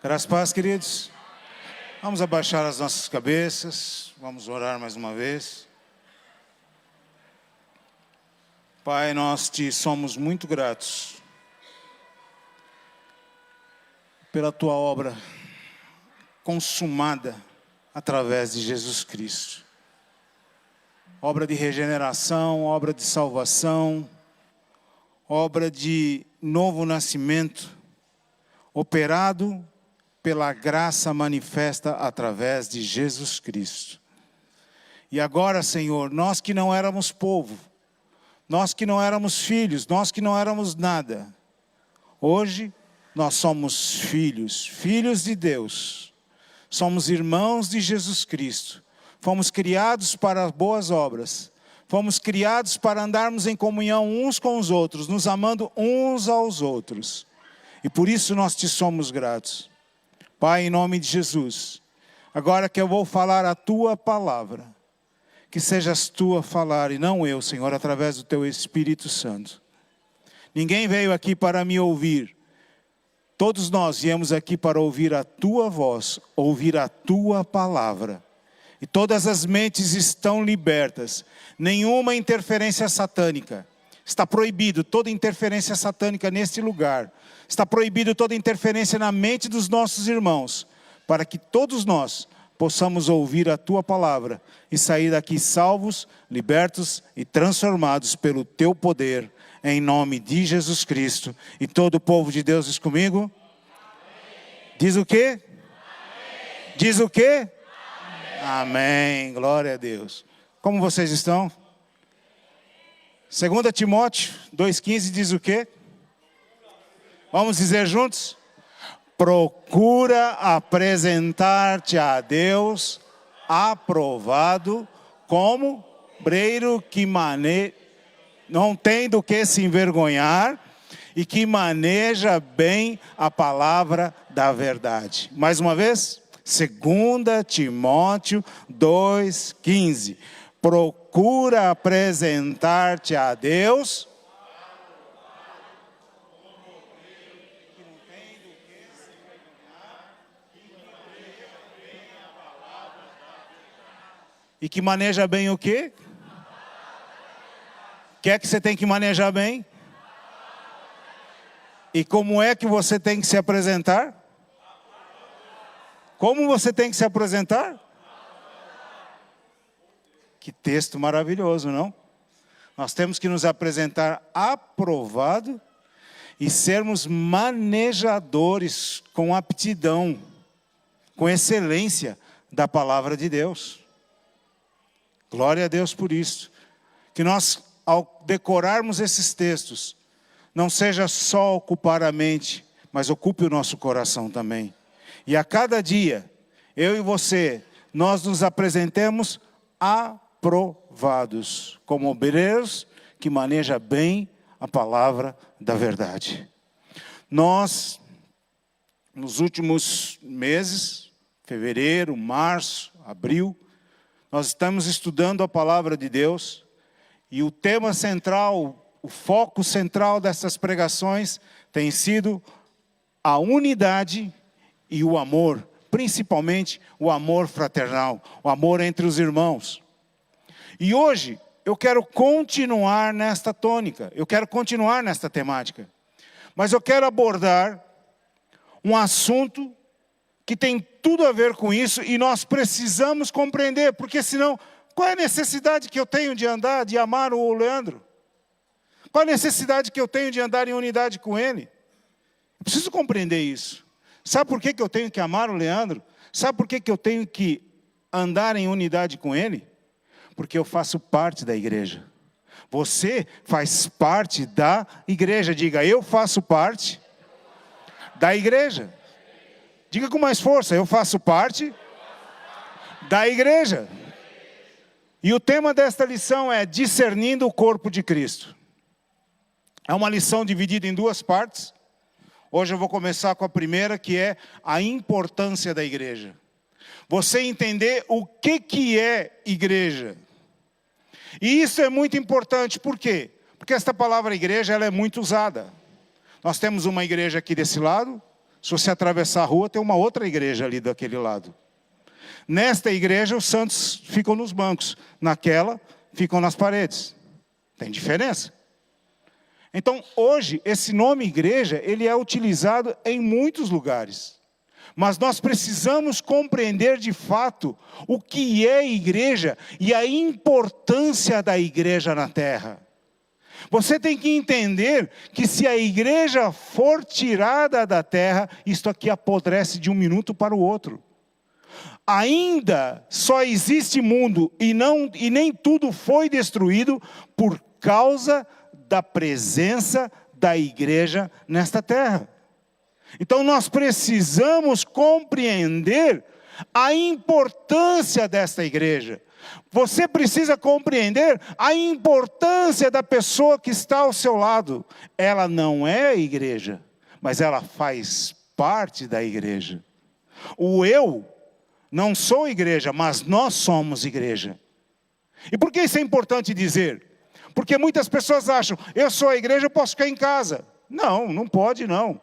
Graças a paz, queridos. Vamos abaixar as nossas cabeças. Vamos orar mais uma vez. Pai, nós te somos muito gratos pela tua obra consumada através de Jesus Cristo. Obra de regeneração, obra de salvação, obra de novo nascimento, operado pela graça manifesta através de Jesus Cristo. E agora, Senhor, nós que não éramos povo, nós que não éramos filhos, nós que não éramos nada, hoje nós somos filhos, filhos de Deus, somos irmãos de Jesus Cristo, fomos criados para boas obras, fomos criados para andarmos em comunhão uns com os outros, nos amando uns aos outros, e por isso nós te somos gratos. Pai, em nome de Jesus, agora que eu vou falar a tua palavra, que sejas tu a falar e não eu, Senhor, através do teu Espírito Santo. Ninguém veio aqui para me ouvir, todos nós viemos aqui para ouvir a tua voz, ouvir a tua palavra. E todas as mentes estão libertas, nenhuma interferência satânica. Está proibido toda interferência satânica neste lugar. Está proibido toda interferência na mente dos nossos irmãos, para que todos nós possamos ouvir a tua palavra e sair daqui salvos, libertos e transformados pelo teu poder, em nome de Jesus Cristo. E todo o povo de Deus diz comigo? Amém. Diz o quê? Amém. Diz o quê? Amém. Amém. Glória a Deus. Como vocês estão? 2 Timóteo 2,15 diz o quê? Vamos dizer juntos? Procura apresentar-te a Deus aprovado como obreiro que não tem do que se envergonhar e que maneja bem a palavra da verdade. Mais uma vez, 2 Timóteo 2,15. Procura apresentar-te a Deus e que maneja bem o quê? O que é que você tem que manejar bem? E como é que você tem que se apresentar? Como você tem que se apresentar? Que texto maravilhoso, não? Nós temos que nos apresentar aprovado e sermos manejadores com aptidão, com excelência da palavra de Deus. Glória a Deus por isso. Que nós, ao decorarmos esses textos, não seja só ocupar a mente, mas ocupe o nosso coração também. E a cada dia, eu e você, nós nos apresentemos aprovados, como obreiros que manejam bem a palavra da verdade. Nós, nos últimos meses, fevereiro, março, abril, nós estamos estudando a palavra de Deus e o tema central, o foco central dessas pregações tem sido a unidade e o amor, principalmente o amor fraternal, o amor entre os irmãos. E hoje eu quero continuar nesta tônica, eu quero continuar nesta temática, mas eu quero abordar um assunto que tem tudo a ver com isso e nós precisamos compreender, porque senão, qual é a necessidade que eu tenho de andar, de amar o Leandro? Qual a necessidade que eu tenho de andar em unidade com ele? Eu preciso compreender isso. Sabe por que eu tenho que amar o Leandro? Sabe por que eu tenho que andar em unidade com ele? Porque eu faço parte da igreja. Você faz parte da igreja. Diga, eu faço parte da igreja. Diga com mais força, eu faço parte da igreja. E o tema desta lição é discernindo o corpo de Cristo. É uma lição dividida em duas partes. Hoje eu vou começar com a primeira, que é a importância da igreja. Você entender o que é igreja. E isso é muito importante, por quê? Porque esta palavra igreja ela é muito usada. Nós temos uma igreja aqui desse lado, Se você atravessar a rua, tem uma outra igreja ali daquele lado. Nesta igreja, os santos ficam nos bancos. Naquela, ficam nas paredes. Tem diferença. Então, hoje, esse nome igreja, ele é utilizado em muitos lugares. Mas nós precisamos compreender de fato o que é igreja e a importância da igreja na terra. Você tem que entender que se a igreja for tirada da terra, isto aqui apodrece de um minuto para o outro. Ainda só existe mundo e nem tudo foi destruído por causa da presença da igreja nesta terra. Então nós precisamos compreender a importância desta igreja. Você precisa compreender a importância da pessoa que está ao seu lado. Ela não é a igreja, mas ela faz parte da igreja. O eu não sou igreja, mas nós somos igreja. E por que isso é importante dizer? Porque muitas pessoas acham, eu sou a igreja, eu posso ficar em casa. Não, não pode não.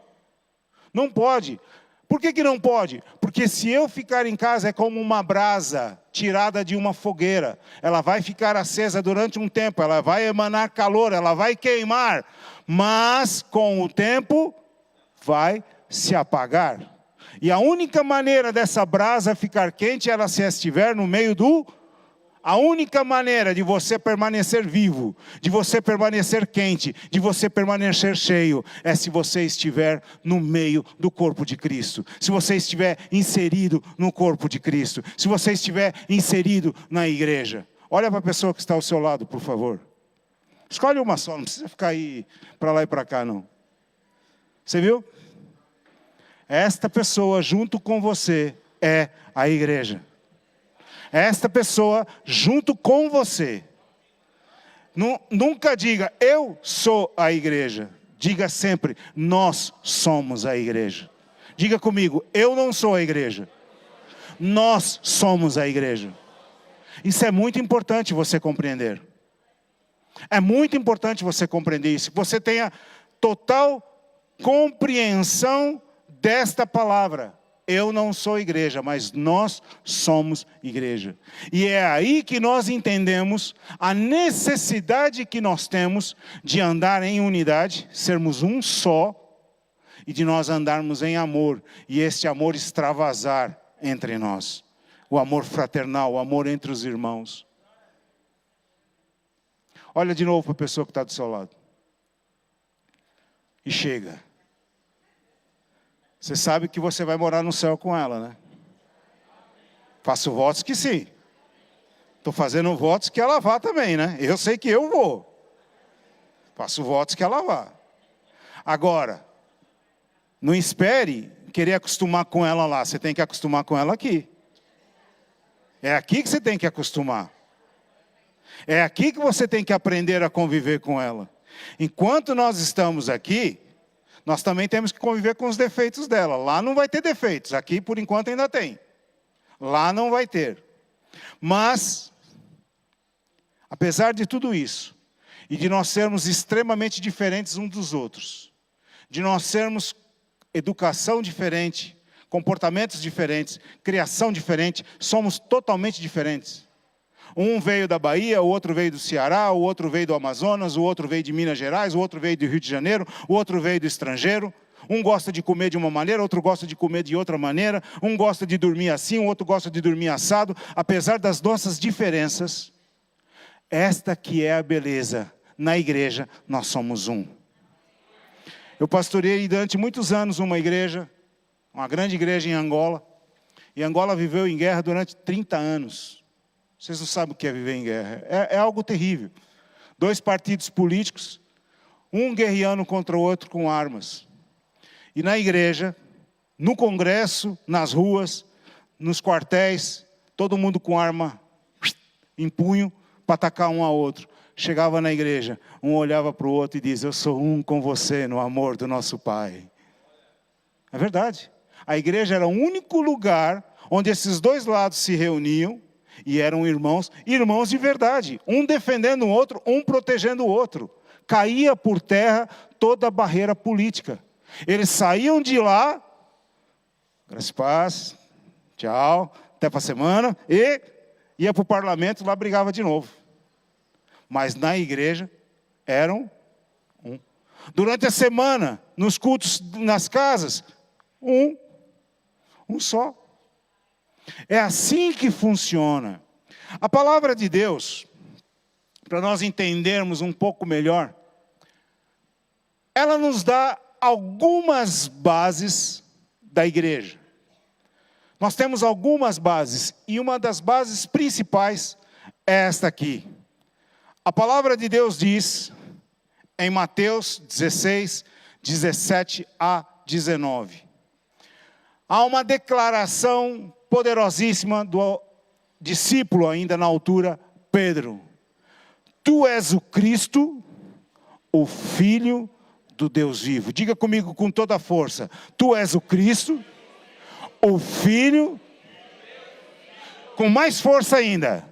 Não pode. Por que não pode? Porque se eu ficar em casa é como uma brasa tirada de uma fogueira. Ela vai ficar acesa durante um tempo, ela vai emanar calor, ela vai queimar. Mas com o tempo vai se apagar. E a única maneira dessa brasa ficar quente é ela se estiver no meio do... A única maneira de você permanecer vivo, de você permanecer quente, de você permanecer cheio, é se você estiver no meio do corpo de Cristo. Se você estiver inserido no corpo de Cristo. Se você estiver inserido na igreja. Olha para a pessoa que está ao seu lado, por favor. Escolhe uma só, não precisa ficar aí para lá e para cá, não. Você viu? Esta pessoa junto com você é a igreja. Esta pessoa junto com você. Nunca diga, eu sou a igreja. Diga sempre, nós somos a igreja. Diga comigo, eu não sou a igreja. Nós somos a igreja. Isso é muito importante você compreender. É muito importante você compreender isso. Que você tenha total compreensão desta palavra. Eu não sou igreja, mas nós somos igreja. E é aí que nós entendemos a necessidade que nós temos de andar em unidade, sermos um só, e de nós andarmos em amor, e este amor extravasar entre nós. O amor fraternal, o amor entre os irmãos. Olha de novo para a pessoa que está do seu lado. E chega. Você sabe que você vai morar no céu com ela, né? Faço votos que sim. Estou fazendo votos que ela vá também, né? Eu sei que eu vou. Faço votos que ela vá. Agora, não espere querer acostumar com ela lá. Você tem que acostumar com ela aqui. É aqui que você tem que acostumar. É aqui que você tem que aprender a conviver com ela. Enquanto nós estamos aqui, nós também temos que conviver com os defeitos dela. Lá não vai ter defeitos. Aqui, por enquanto, ainda tem. Lá não vai ter. Mas, apesar de tudo isso, e de nós sermos extremamente diferentes uns dos outros, de nós sermos educação diferente, comportamentos diferentes, criação diferente, somos totalmente diferentes. Um veio da Bahia, o outro veio do Ceará, o outro veio do Amazonas, o outro veio de Minas Gerais, o outro veio do Rio de Janeiro, o outro veio do estrangeiro. Um gosta de comer de uma maneira, outro gosta de comer de outra maneira. Um gosta de dormir assim, o outro gosta de dormir assado. Apesar das nossas diferenças, esta que é a beleza. Na igreja, nós somos um. Eu pastoreei durante muitos anos uma igreja, uma grande igreja em Angola. E Angola viveu em guerra durante 30 anos. Vocês não sabem o que é viver em guerra. É algo terrível. 2 partidos políticos, um guerreando contra o outro com armas. E na igreja, no congresso, nas ruas, nos quartéis, todo mundo com arma em punho para atacar um ao outro. Chegava na igreja, um olhava para o outro e dizia, eu sou um com você no amor do nosso Pai. É verdade. A igreja era o único lugar onde esses dois lados se reuniam e eram irmãos, irmãos de verdade. Um defendendo o outro, um protegendo o outro. Caía por terra toda a barreira política. Eles saíam de lá Graças e paz, tchau, até para a semana, e ia para o parlamento, lá brigava de novo. Mas na igreja eram um. Durante a semana, nos cultos, nas casas, um só. É assim que funciona. A palavra de Deus, para nós entendermos um pouco melhor, ela nos dá algumas bases da igreja. Nós temos algumas bases, e uma das bases principais é esta aqui. A palavra de Deus diz, em Mateus 16, 17 a 19. Há uma declaração poderosíssima do discípulo ainda na altura, Pedro. Tu és o Cristo, o Filho do Deus vivo. Diga comigo com toda a força. Tu és o Cristo, o Filho, com mais força ainda.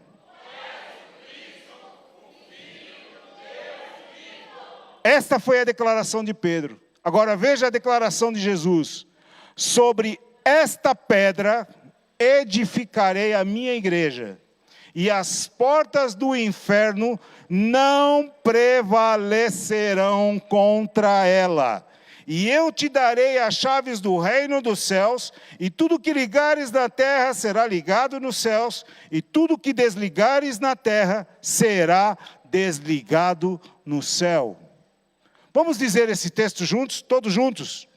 Esta foi a declaração de Pedro. Agora veja a declaração de Jesus. Sobre esta pedra edificarei a minha igreja, e as portas do inferno não prevalecerão contra ela. E eu te darei as chaves do reino dos céus, e tudo que ligares na terra será ligado nos céus, e tudo que desligares na terra será desligado no céu. Vamos dizer esse texto juntos, todos juntos?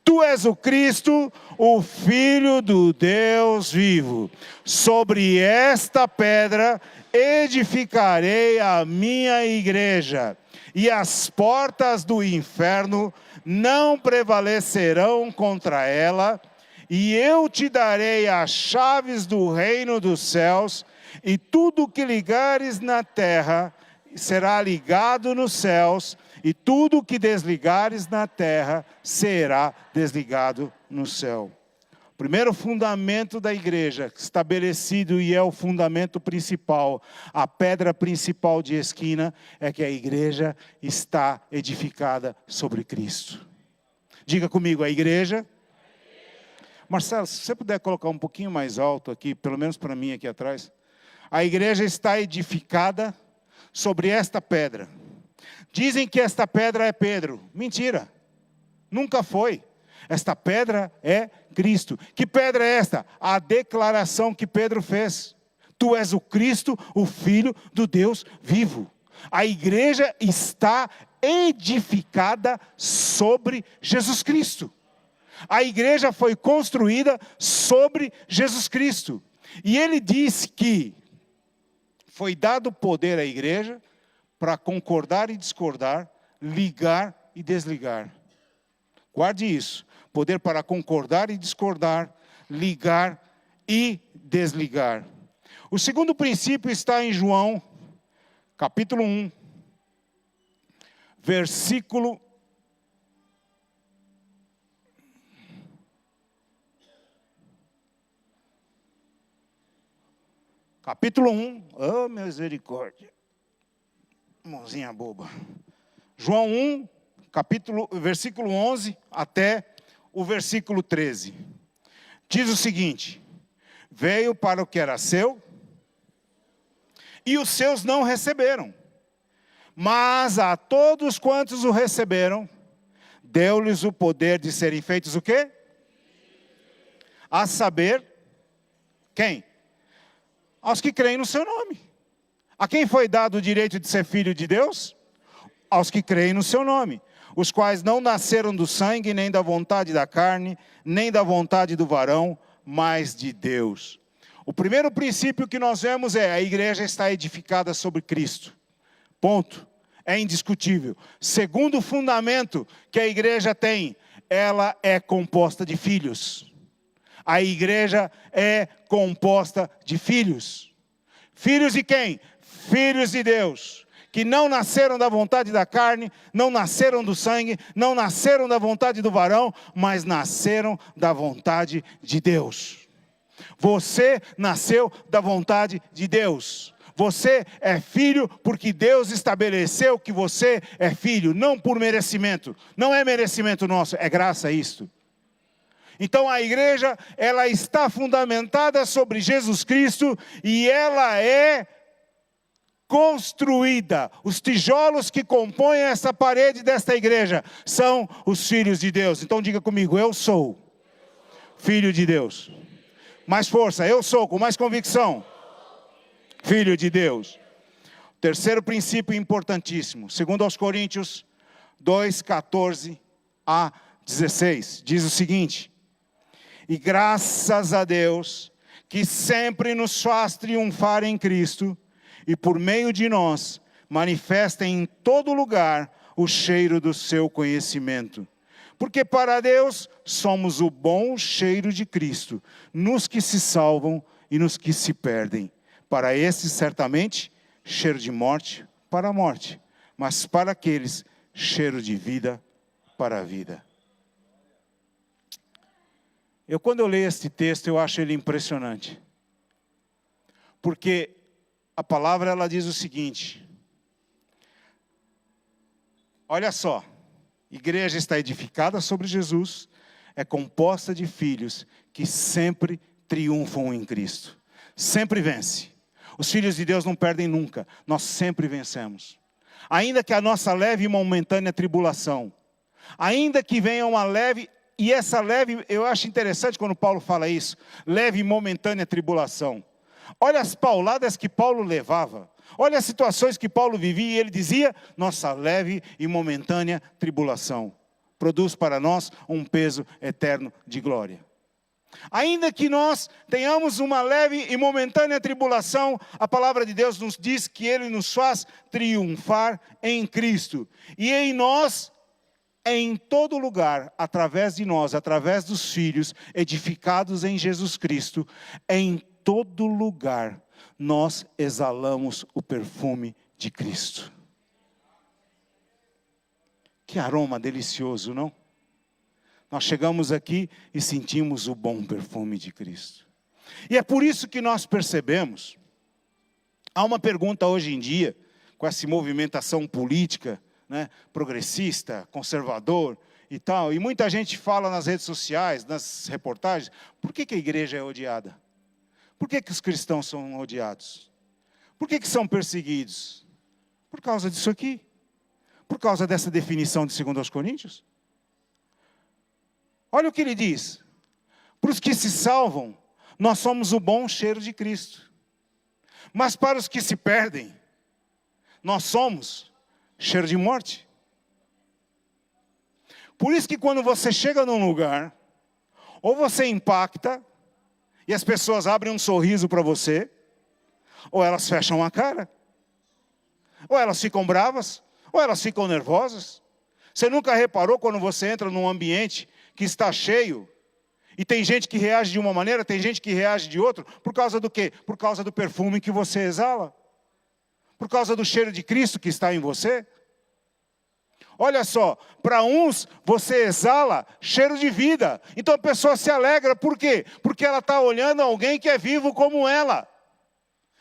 Tu és o Cristo, o Filho do Deus vivo. Sobre esta pedra edificarei a minha igreja, e as portas do inferno não prevalecerão contra ela. E eu te darei as chaves do reino dos céus, e tudo que ligares na terra será ligado nos céus, e tudo que desligares na terra será desligado no céu. O primeiro fundamento da igreja, estabelecido e é o fundamento principal, a pedra principal de esquina, é que a igreja está edificada sobre Cristo. Diga comigo, a igreja. Marcelo, se você puder colocar um pouquinho mais alto aqui, pelo menos para mim aqui atrás. A igreja está edificada sobre esta pedra. Dizem que esta pedra é Pedro. Mentira. Nunca foi. Esta pedra é Cristo. Que pedra é esta? A declaração que Pedro fez. Tu és o Cristo, o Filho do Deus vivo. A igreja está edificada sobre Jesus Cristo. A igreja foi construída sobre Jesus Cristo. E ele diz que foi dado poder à igreja para concordar e discordar, ligar e desligar. Guarde isso. Poder para concordar e discordar, ligar e desligar. O segundo princípio está em João, capítulo 1, versículo... Capítulo 1, oh misericórdia, mãozinha boba. João 1, versículo 11 até o versículo 13. Diz o seguinte: veio para o que era seu, e os seus não receberam. Mas a todos quantos o receberam, deu-lhes o poder de serem feitos o quê? A saber, quem? Aos que creem no seu nome. A quem foi dado o direito de ser filho de Deus? Aos que creem no seu nome. Os quais não nasceram do sangue, nem da vontade da carne, nem da vontade do varão, mas de Deus. O primeiro princípio que nós vemos é: a igreja está edificada sobre Cristo. Ponto. É indiscutível. Segundo fundamento que a igreja tem, ela é composta de filhos. A igreja é composta de filhos. Filhos de quem? Filhos de Deus. Que não nasceram da vontade da carne, não nasceram do sangue, não nasceram da vontade do varão, mas nasceram da vontade de Deus. Você nasceu da vontade de Deus. Você é filho porque Deus estabeleceu que você é filho, não por merecimento. Não é merecimento nosso, é graça isto. Então a igreja, ela está fundamentada sobre Jesus Cristo e ela é construída. Os tijolos que compõem essa parede desta igreja são os filhos de Deus. Então diga comigo, eu sou filho de Deus. Mais força, eu sou, com mais convicção, filho de Deus. Terceiro princípio importantíssimo, segundo aos Coríntios 2, 14 a 16, diz o seguinte: e graças a Deus, que sempre nos faz triunfar em Cristo, e por meio de nós, manifesta em todo lugar o cheiro do seu conhecimento. Porque para Deus, somos o bom cheiro de Cristo, nos que se salvam e nos que se perdem. Para esses, certamente, cheiro de morte para a morte, mas para aqueles, cheiro de vida para a vida. Quando eu leio este texto, eu acho ele impressionante. Porque a palavra, ela diz o seguinte: olha só, igreja está edificada sobre Jesus, é composta de filhos que sempre triunfam em Cristo. Sempre vence. Os filhos de Deus não perdem nunca, nós sempre vencemos. Ainda que a nossa leve e momentânea tribulação, ainda que venha uma leve, e essa leve, eu acho interessante quando Paulo fala isso, leve e momentânea tribulação. Olha as pauladas que Paulo levava, olha as situações que Paulo vivia, e ele dizia, nossa leve e momentânea tribulação produz para nós um peso eterno de glória. Ainda que nós tenhamos uma leve e momentânea tribulação, a palavra de Deus nos diz que Ele nos faz triunfar em Cristo. E em nós, em todo lugar, através de nós, através dos filhos, edificados em Jesus Cristo, em todo lugar, nós exalamos o perfume de Cristo. Que aroma delicioso, não? Nós chegamos aqui e sentimos o bom perfume de Cristo. E é por isso que nós percebemos, há uma pergunta hoje em dia, com essa movimentação política, né, progressista, conservador e tal, e muita gente fala nas redes sociais, nas reportagens, por que a igreja é odiada? Por que os cristãos são odiados? Por que são perseguidos? Por causa disso aqui. Por causa dessa definição de 2 aos Coríntios. Olha o que ele diz. Para os que se salvam, nós somos o bom cheiro de Cristo. Mas para os que se perdem, nós somos cheiro de morte. Por isso que quando você chega num lugar, ou você impacta, e as pessoas abrem um sorriso para você, ou elas fecham a cara, ou elas ficam bravas, ou elas ficam nervosas. Você nunca reparou quando você entra num ambiente que está cheio, e tem gente que reage de uma maneira, tem gente que reage de outra, por causa do quê? Por causa do perfume que você exala, por causa do cheiro de Cristo que está em você. Olha só, para uns você exala cheiro de vida, então a pessoa se alegra, por quê? Porque ela está olhando alguém que é vivo como ela,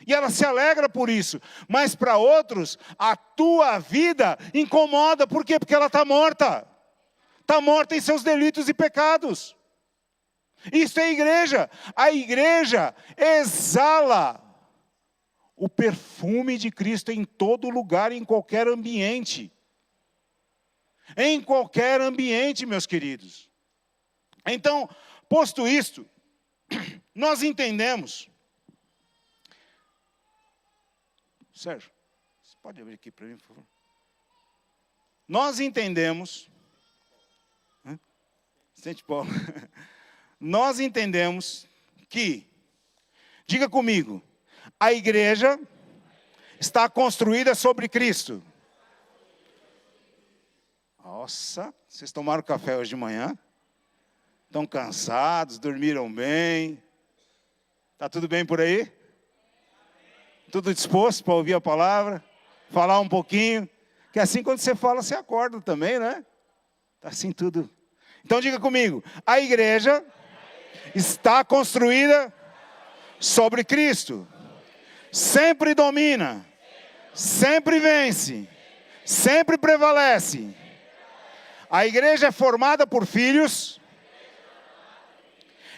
e ela se alegra por isso. Mas para outros, a tua vida incomoda, por quê? Porque ela está morta. Está morta em seus delitos e pecados. Isso é igreja. A igreja exala o perfume de Cristo em todo lugar, em qualquer ambiente. Em qualquer ambiente, meus queridos. Então, posto isto, nós entendemos. Sérgio, você pode abrir aqui para mim, por favor? Nós entendemos... Paulo. Nós entendemos que, diga comigo, a igreja está construída sobre Cristo. Nossa, vocês tomaram café hoje de manhã? Estão cansados, dormiram bem? Está tudo bem por aí? Tudo disposto para ouvir a palavra? Falar um pouquinho? Que assim quando você fala, você acorda também, né? Está assim tudo... Então diga comigo, a igreja está construída sobre Cristo. Sempre domina, sempre vence, sempre prevalece. A igreja é formada por filhos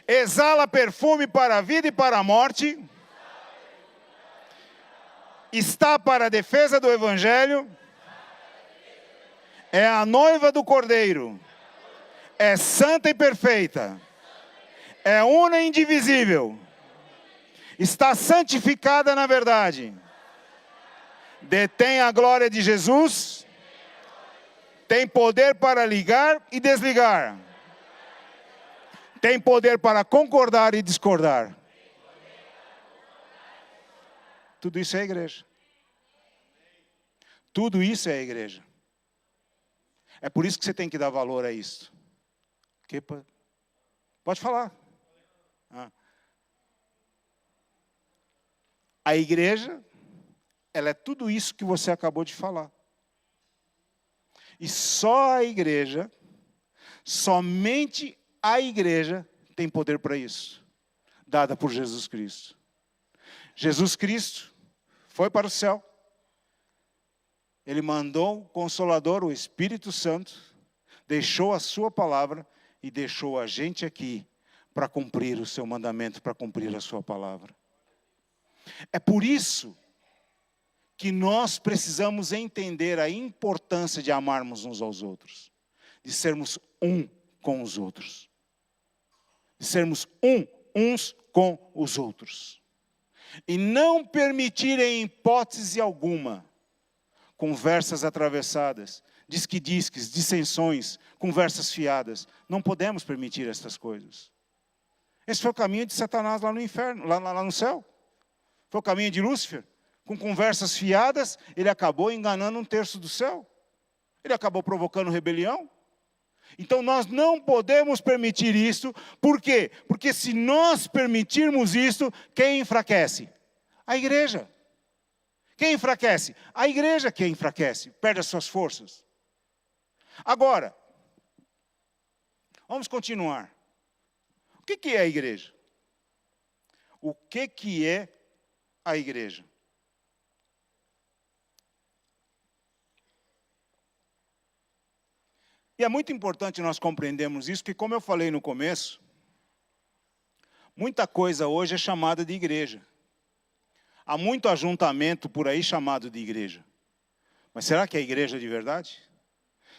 exala perfume para a vida e para a morte, está para a defesa do Evangelho, é a noiva do Cordeiro, é santa e perfeita, é una e indivisível, está santificada na verdade, detém a glória de Jesus, tem poder para ligar e desligar, tem poder para concordar e discordar. Tudo isso é a igreja. Tudo isso é a igreja. É por isso que você tem que dar valor a isso. Pode falar. A igreja, ela é tudo isso que você acabou de falar. E só a igreja, somente a igreja tem poder para isso. Dada por Jesus Cristo. Jesus Cristo foi para o céu. Ele mandou o Consolador, o Espírito Santo, deixou a sua palavra e deixou a gente aqui para cumprir o seu mandamento, para cumprir a sua palavra. É por isso que nós precisamos entender a importância de amarmos uns aos outros, de sermos um com os outros, de sermos uns com os outros, e não permitir em hipótese alguma conversas atravessadas, disques, dissensões, conversas fiadas. Não podemos permitir essas coisas. Esse foi o caminho de Satanás lá no inferno, lá no céu. Foi o caminho de Lúcifer. Com conversas fiadas, ele acabou enganando 1/3 do céu. Ele acabou provocando rebelião. Então nós não podemos permitir isso. Por quê? Porque se nós permitirmos isso, quem enfraquece? A igreja. Quem enfraquece? A igreja que enfraquece, perde as suas forças. Agora, vamos continuar. O que é a igreja? O que é a igreja? E é muito importante nós compreendermos isso, porque como eu falei no começo, muita coisa hoje é chamada de igreja. Há muito ajuntamento por aí chamado de igreja. Mas será que é igreja de verdade?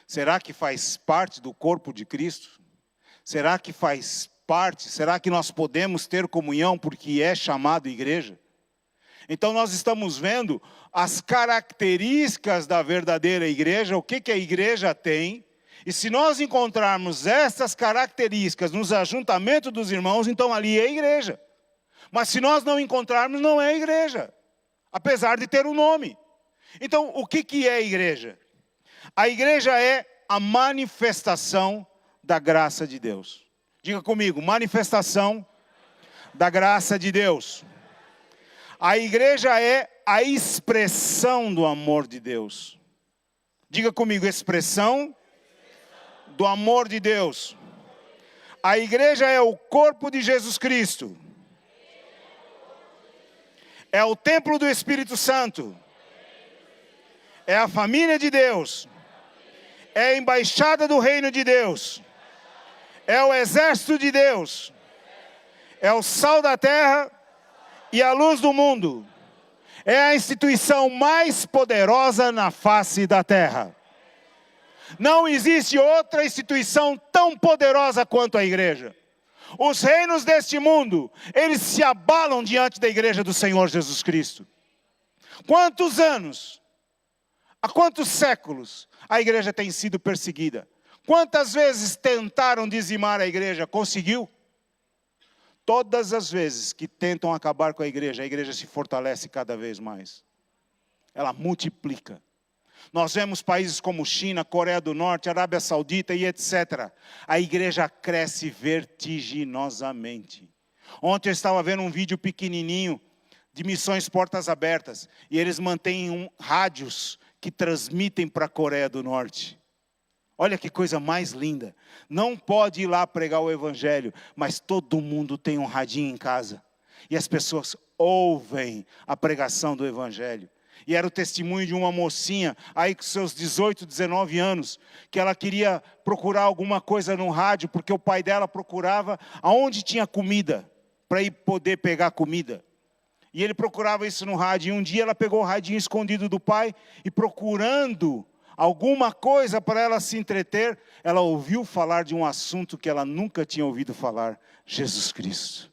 Será que faz parte do corpo de Cristo? Será que faz parte? Será que nós podemos ter comunhão porque é chamado igreja? Então nós estamos vendo as características da verdadeira igreja, o que a igreja tem. E se nós encontrarmos essas características nos ajuntamentos dos irmãos, então ali é igreja. Mas se nós não encontrarmos, não é igreja. Apesar de ter um nome. Então, o que é a igreja? A igreja é a manifestação da graça de Deus. Diga comigo, manifestação da graça de Deus. A igreja é a expressão do amor de Deus. Diga comigo, expressão do amor de Deus. A igreja é o corpo de Jesus Cristo. É o templo do Espírito Santo. É a família de Deus. É a embaixada do reino de Deus. É o exército de Deus. É o sal da terra e a luz do mundo. É a instituição mais poderosa na face da terra. Não existe outra instituição tão poderosa quanto a igreja. Os reinos deste mundo, eles se abalam diante da igreja do Senhor Jesus Cristo. Quantos anos, há quantos séculos a igreja tem sido perseguida? Quantas vezes tentaram dizimar a igreja? Conseguiu? Todas as vezes que tentam acabar com a igreja se fortalece cada vez mais. Ela multiplica. Nós vemos países como China, Coreia do Norte, Arábia Saudita e etc. A igreja cresce vertiginosamente. Ontem eu estava vendo um vídeo pequenininho de missões portas abertas. E eles mantêm rádios que transmitem para a Coreia do Norte. Olha que coisa mais linda. Não pode ir lá pregar o evangelho, mas todo mundo tem um radinho em casa. E as pessoas ouvem a pregação do evangelho. E era o testemunho de uma mocinha, aí com seus 18, 19 anos, que ela queria procurar alguma coisa no rádio, porque o pai dela procurava aonde tinha comida, para ir poder pegar comida. E ele procurava isso no rádio, e um dia ela pegou o radinho escondido do pai, e procurando alguma coisa para ela se entreter, ela ouviu falar de um assunto que ela nunca tinha ouvido falar, Jesus Cristo.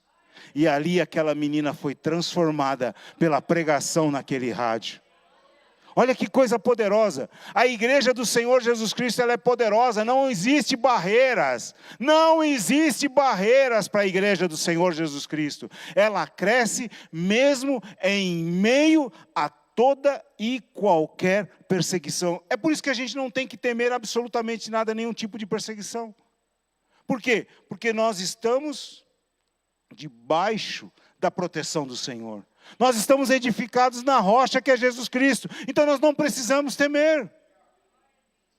E ali aquela menina foi transformada pela pregação naquele rádio. Olha que coisa poderosa. A igreja do Senhor Jesus Cristo, ela é poderosa. Não existe barreiras. Não existe barreiras para a igreja do Senhor Jesus Cristo. Ela cresce mesmo em meio a toda e qualquer perseguição. É por isso que a gente não tem que temer absolutamente nada, nenhum tipo de perseguição. Por quê? Porque nós estamos debaixo da proteção do Senhor. Nós estamos edificados na rocha que é Jesus Cristo. Então nós não precisamos temer.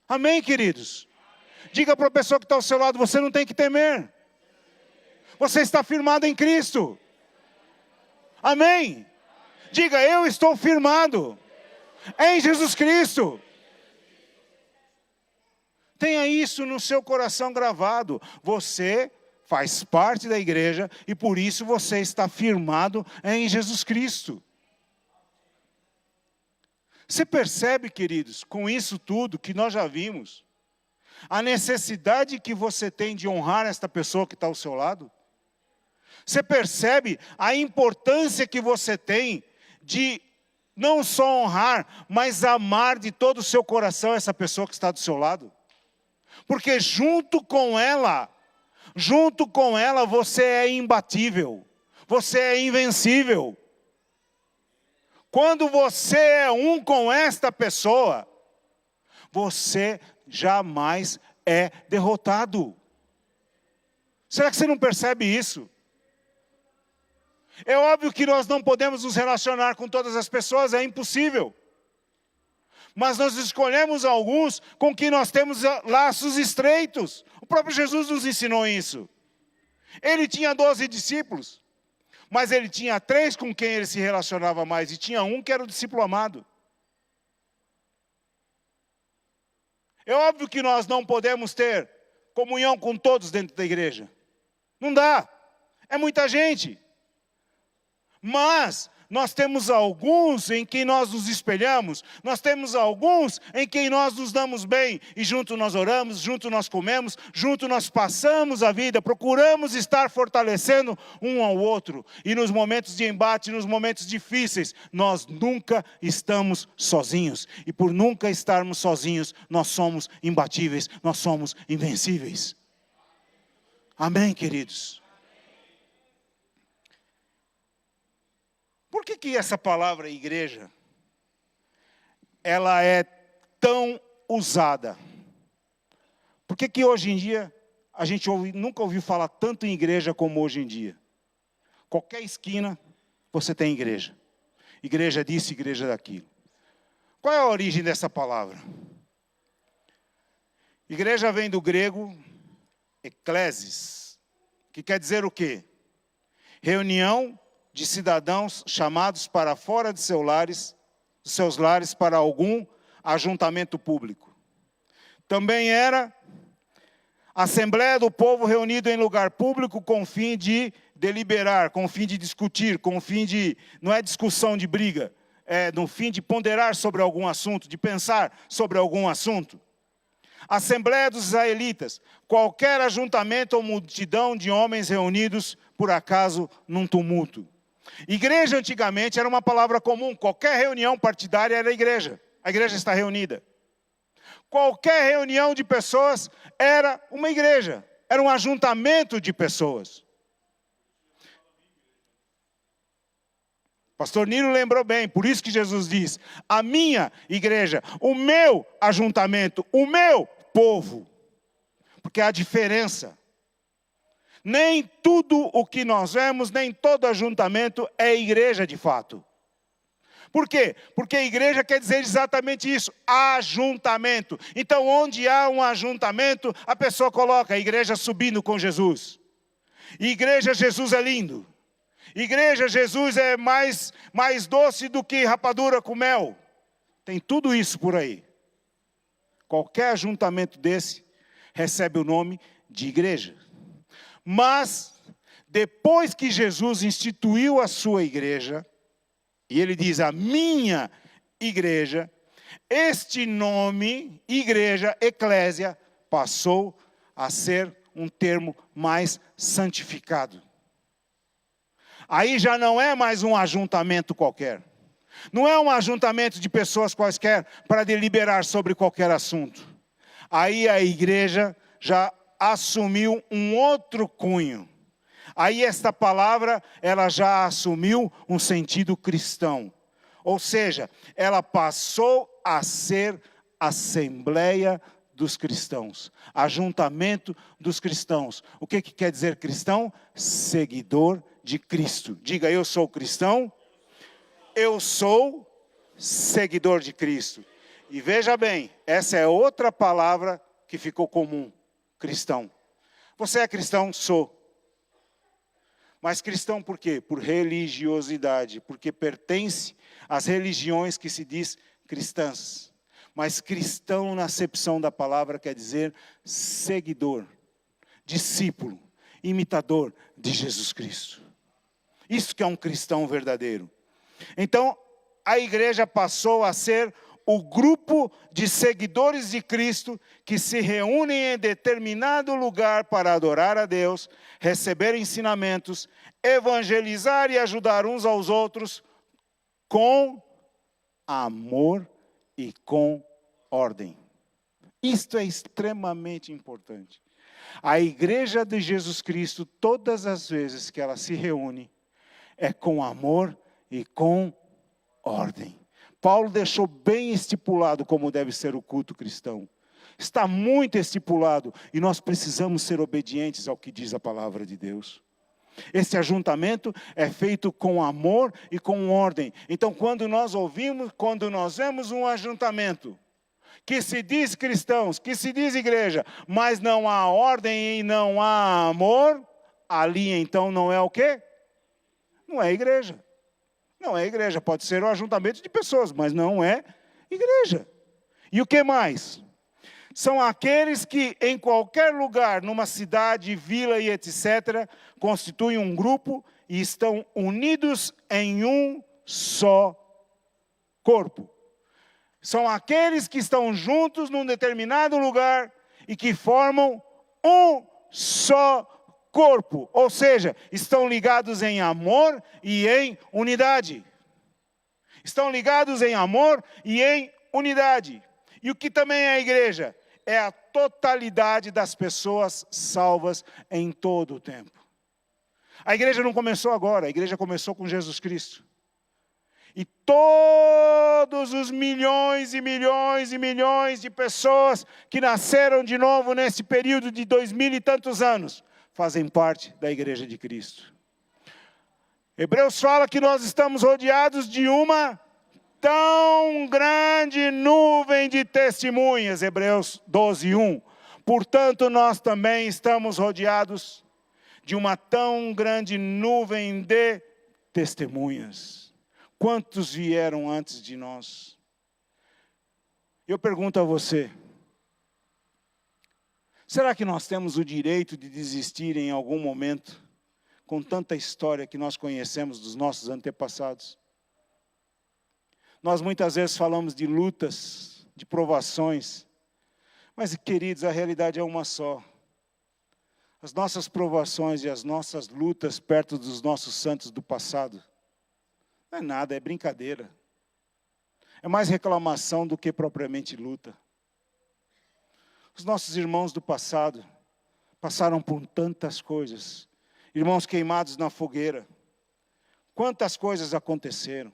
Amém, queridos? Diga para a pessoa que está ao seu lado, você não tem que temer. Você está firmado em Cristo. Amém? Diga, eu estou firmado em Jesus Cristo. Tenha isso no seu coração gravado. Você faz parte da igreja e por isso você está firmado em Jesus Cristo. Você percebe, queridos, com isso tudo que nós já vimos, a necessidade que você tem de honrar esta pessoa que está ao seu lado? Você percebe a importância que você tem de não só honrar, mas amar de todo o seu coração essa pessoa que está do seu lado? Porque junto com ela você é imbatível, você é invencível. Quando você é um com esta pessoa, você jamais é derrotado. Será que você não percebe isso? É óbvio que nós não podemos nos relacionar com todas as pessoas, é impossível. Mas nós escolhemos alguns com quem nós temos laços estreitos. O próprio Jesus nos ensinou isso. Ele tinha 12 discípulos, mas ele tinha 3 com quem ele se relacionava mais, e tinha um que era o discípulo amado. É óbvio que nós não podemos ter comunhão com todos dentro da igreja. Não dá, é muita gente. Mas nós temos alguns em quem nós nos espelhamos, nós temos alguns em quem nós nos damos bem, e junto nós oramos, junto nós comemos, junto nós passamos a vida, procuramos estar fortalecendo um ao outro, e nos momentos de embate, nos momentos difíceis, nós nunca estamos sozinhos, e por nunca estarmos sozinhos, nós somos imbatíveis, nós somos invencíveis. Amém, queridos? Por que essa palavra igreja, ela é tão usada? Por que hoje em dia, a gente nunca ouviu falar tanto em igreja como hoje em dia? Qualquer esquina, você tem igreja. Igreja disso, igreja daquilo. Qual é a origem dessa palavra? Igreja vem do grego, eklesis, que quer dizer o quê? Reunião de cidadãos chamados para fora de seus lares para algum ajuntamento público. Também era assembleia do povo reunido em lugar público com o fim de deliberar, com o fim de discutir, com o fim de, não é discussão de briga, é no fim de ponderar sobre algum assunto, de pensar sobre algum assunto. Assembleia dos israelitas, qualquer ajuntamento ou multidão de homens reunidos, por acaso, num tumulto. Igreja antigamente era uma palavra comum, qualquer reunião partidária era igreja, a igreja está reunida. Qualquer reunião de pessoas era uma igreja, era um ajuntamento de pessoas. Pastor Nilo lembrou bem, por isso que Jesus diz, a minha igreja, o meu ajuntamento, o meu povo, porque há diferença. Nem tudo o que nós vemos, nem todo ajuntamento é igreja de fato. Por quê? Porque igreja quer dizer exatamente isso, ajuntamento. Então, onde há um ajuntamento, a pessoa coloca a igreja subindo com Jesus. Igreja, Jesus é lindo. Igreja, Jesus é mais doce do que rapadura com mel. Tem tudo isso por aí. Qualquer ajuntamento desse recebe o nome de igreja. Mas, depois que Jesus instituiu a sua igreja, e ele diz a minha igreja, este nome, igreja, eclésia, passou a ser um termo mais santificado. Aí já não é mais um ajuntamento qualquer. Não é um ajuntamento de pessoas quaisquer para deliberar sobre qualquer assunto. Aí a igreja já assumiu um outro cunho. Aí esta palavra, ela já assumiu um sentido cristão. Ou seja, ela passou a ser Assembleia dos cristãos, ajuntamento dos cristãos. O que quer dizer cristão? Seguidor de Cristo. Diga, eu sou cristão, eu sou seguidor de Cristo. E veja bem, essa é outra palavra que ficou comum, cristão. Você é cristão? Sou. Mas cristão por quê? Por religiosidade, porque pertence às religiões que se diz cristãs. Mas cristão na acepção da palavra quer dizer seguidor, discípulo, imitador de Jesus Cristo. Isso que é um cristão verdadeiro. Então, a igreja passou a ser o grupo de seguidores de Cristo que se reúnem em determinado lugar para adorar a Deus, receber ensinamentos, evangelizar e ajudar uns aos outros com amor e com ordem. Isto é extremamente importante. A igreja de Jesus Cristo, todas as vezes que ela se reúne, é com amor e com ordem. Paulo deixou bem estipulado como deve ser o culto cristão. Está muito estipulado e nós precisamos ser obedientes ao que diz a palavra de Deus. Esse ajuntamento é feito com amor e com ordem. Então, quando nós vemos um ajuntamento que se diz cristãos, que se diz igreja, mas não há ordem e não há amor, ali então não é o quê? Não é igreja. Não é igreja, pode ser um ajuntamento de pessoas, mas não é igreja. E o que mais? São aqueles que em qualquer lugar, numa cidade, vila e etc., constituem um grupo e estão unidos em um só corpo. São aqueles que estão juntos num determinado lugar e que formam um só corpo. Ou seja, estão ligados em amor e em unidade. Estão ligados em amor e em unidade. E o que também é a igreja? É a totalidade das pessoas salvas em todo o tempo. A igreja não começou agora, a igreja começou com Jesus Cristo. E todos os milhões e milhões e milhões de pessoas que nasceram de novo nesse período de 2000 e tantos anos, fazem parte da igreja de Cristo. Hebreus fala que nós estamos rodeados de uma tão grande nuvem de testemunhas, Hebreus 12:1. Portanto, nós também estamos rodeados de uma tão grande nuvem de testemunhas. Quantos vieram antes de nós? Eu pergunto a você, será que nós temos o direito de desistir em algum momento, com tanta história que nós conhecemos dos nossos antepassados? Nós muitas vezes falamos de lutas, de provações, mas queridos, a realidade é uma só. As nossas provações e as nossas lutas perto dos nossos santos do passado, não é nada, é brincadeira. É mais reclamação do que propriamente luta. Os nossos irmãos do passado passaram por tantas coisas. Irmãos queimados na fogueira. Quantas coisas aconteceram.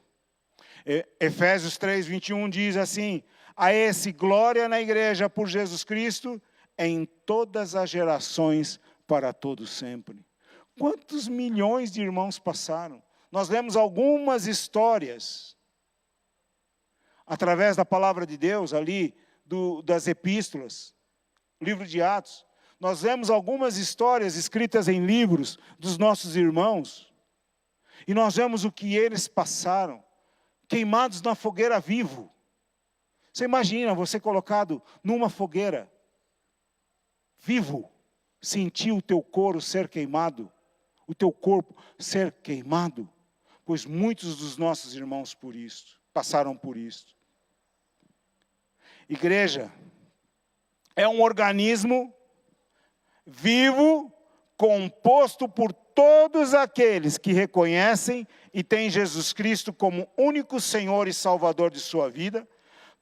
Efésios 3:21 diz assim: a esse glória na igreja por Jesus Cristo em todas as gerações para todo sempre. Quantos milhões de irmãos passaram? Nós lemos algumas histórias através da palavra de Deus ali das epístolas, livro de Atos. Nós lemos algumas histórias escritas em livros dos nossos irmãos E nós vemos o que eles passaram, queimados na fogueira vivo. Você imagina você colocado numa fogueira, vivo, sentir o teu couro ser queimado, o teu corpo ser queimado, pois muitos dos nossos irmãos passaram por isso. Igreja é um organismo vivo, composto por todos aqueles que reconhecem e têm Jesus Cristo como único Senhor e Salvador de sua vida.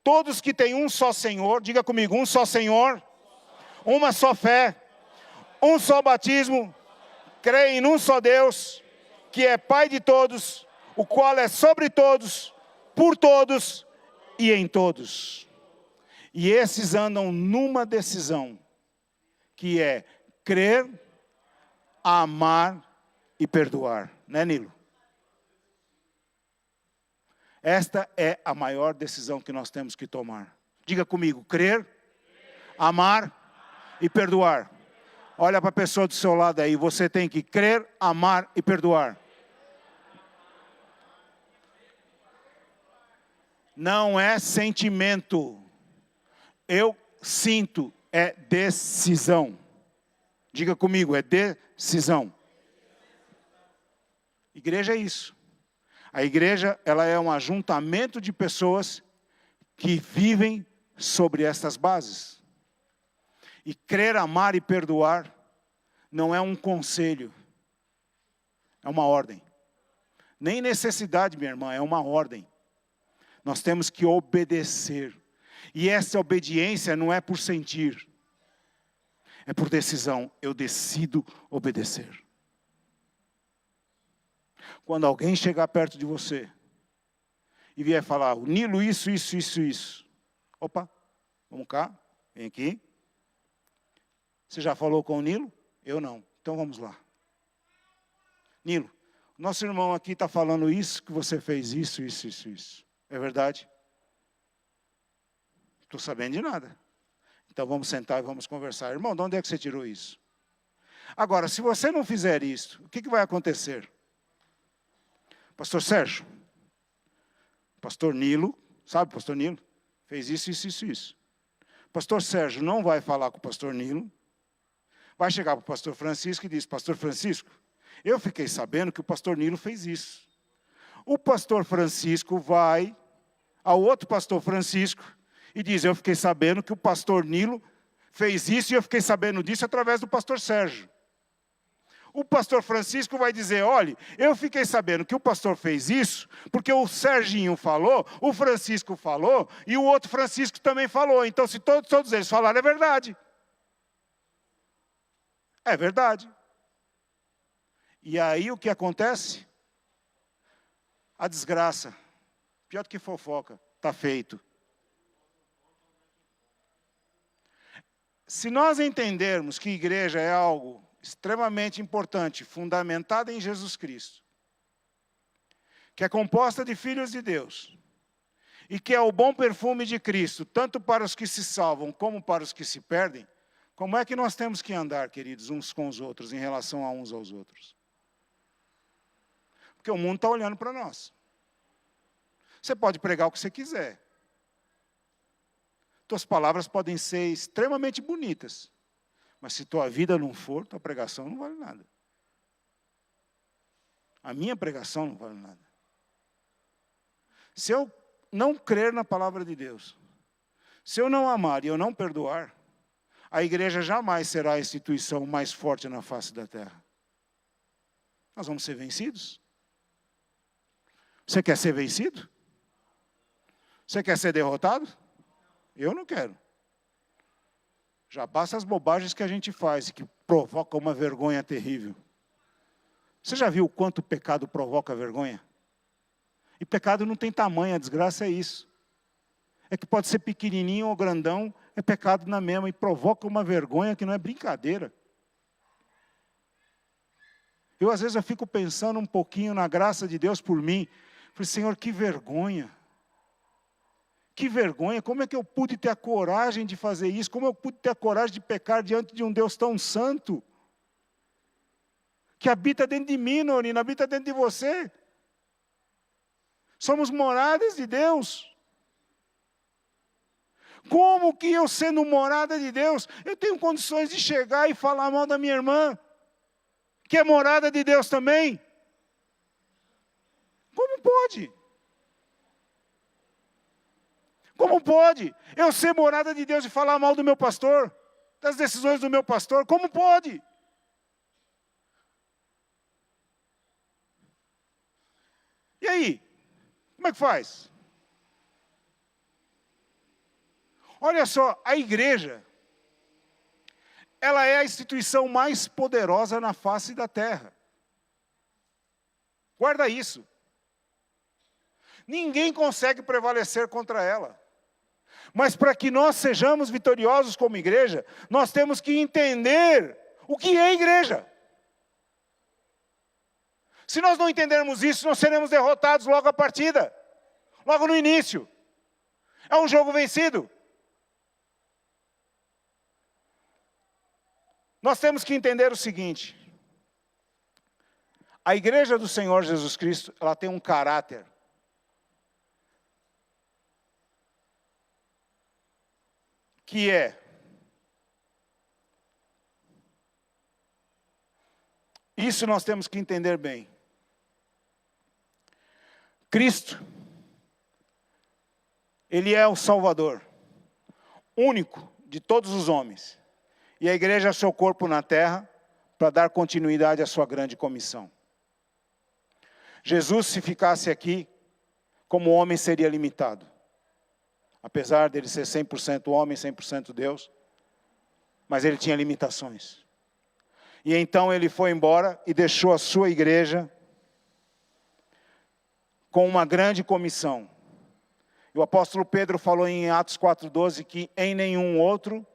Todos que têm um só Senhor, diga comigo, um só Senhor, uma só fé, um só batismo, creem num só Deus, que é Pai de todos, o qual é sobre todos, por todos e em todos. E esses andam numa decisão, que é crer, amar e perdoar. Né, Nilo? Esta é a maior decisão que nós temos que tomar. Diga comigo, crer, amar e perdoar. Olha para a pessoa do seu lado aí, você tem que crer, amar e perdoar. Não é sentimento. Eu sinto, é decisão. Diga comigo, é decisão. Igreja é isso. A igreja, ela é um ajuntamento de pessoas que vivem sobre estas bases. E crer, amar e perdoar não é um conselho, é uma ordem. Nem necessidade, minha irmã, é uma ordem. Nós temos que obedecer. E essa obediência não é por sentir, é por decisão. Eu decido obedecer. Quando alguém chegar perto de você e vier falar, o Nilo, isso. Opa, vamos cá, vem aqui. Você já falou com o Nilo? Eu não. Então vamos lá. Nilo, nosso irmão aqui está falando isso, que você fez isso. É verdade? Estou sabendo de nada. Então vamos sentar e vamos conversar. Irmão, de onde é que você tirou isso? Agora, se você não fizer isso, o que vai acontecer? Pastor Sérgio, pastor Nilo, sabe pastor Nilo? Fez isso. Pastor Sérgio não vai falar com o pastor Nilo. Vai chegar para o pastor Francisco e diz, pastor Francisco, eu fiquei sabendo que o pastor Nilo fez isso. O pastor Francisco vai ao outro pastor Francisco e diz, eu fiquei sabendo que o pastor Nilo fez isso e eu fiquei sabendo disso através do pastor Sérgio. O pastor Francisco vai dizer, olha, eu fiquei sabendo que o pastor fez isso, porque o Serginho falou, o Francisco falou, e o outro Francisco também falou. Então, se todos eles falaram, é verdade. É verdade. E aí o que acontece? A desgraça. Pior do que fofoca, está feito. Se nós entendermos que igreja é algo extremamente importante, fundamentada em Jesus Cristo, que é composta de filhos de Deus, e que é o bom perfume de Cristo, tanto para os que se salvam como para os que se perdem, como é que nós temos que andar, queridos, uns com os outros, em relação a uns aos outros? Porque o mundo está olhando para nós. Você pode pregar o que você quiser. Tuas palavras podem ser extremamente bonitas, mas se tua vida não for, tua pregação não vale nada. A minha pregação não vale nada. Se eu não crer na palavra de Deus, se eu não amar e eu não perdoar, a igreja jamais será a instituição mais forte na face da terra. Nós vamos ser vencidos. Você quer ser vencido? Você quer ser derrotado? Eu não quero. Já basta as bobagens que a gente faz, que provocam uma vergonha terrível. Você já viu o quanto o pecado provoca vergonha? E pecado não tem tamanho, a desgraça é isso. É que pode ser pequenininho ou grandão, é pecado na mesma e provoca uma vergonha que não é brincadeira. Às vezes eu fico pensando um pouquinho na graça de Deus por mim. Falei, Senhor, que vergonha. Que vergonha, como é que eu pude ter a coragem de fazer isso? Como eu pude ter a coragem de pecar diante de um Deus tão santo? que habita dentro de mim, Norina, habita dentro de você. Somos moradas de Deus. Como que eu, sendo morada de Deus, eu tenho condições de chegar e falar mal da minha irmã, que é morada de Deus também? Como pode? Como pode eu ser morada de Deus e falar mal do meu pastor, das decisões do meu pastor? Como pode? E aí? Como é que faz? Olha só, a igreja, ela é a instituição mais poderosa na face da terra. Guarda isso. Ninguém consegue prevalecer contra ela. Mas para que nós sejamos vitoriosos como igreja, nós temos que entender o que é igreja. Se nós não entendermos isso, nós seremos derrotados logo à partida. Logo no início. É um jogo vencido. Nós temos que entender o seguinte. A igreja do Senhor Jesus Cristo, ela tem um caráter que é isso nós temos que entender bem. Cristo, Ele é o Salvador, único de todos os homens. E a igreja é o seu corpo na terra, para dar continuidade à sua grande comissão. Jesus, se ficasse aqui, como homem seria limitado. Apesar dele ser 100% homem, 100% Deus, mas ele tinha limitações. E então ele foi embora e deixou a sua igreja com uma grande comissão. E o apóstolo Pedro falou em Atos 4,12 que em nenhum outro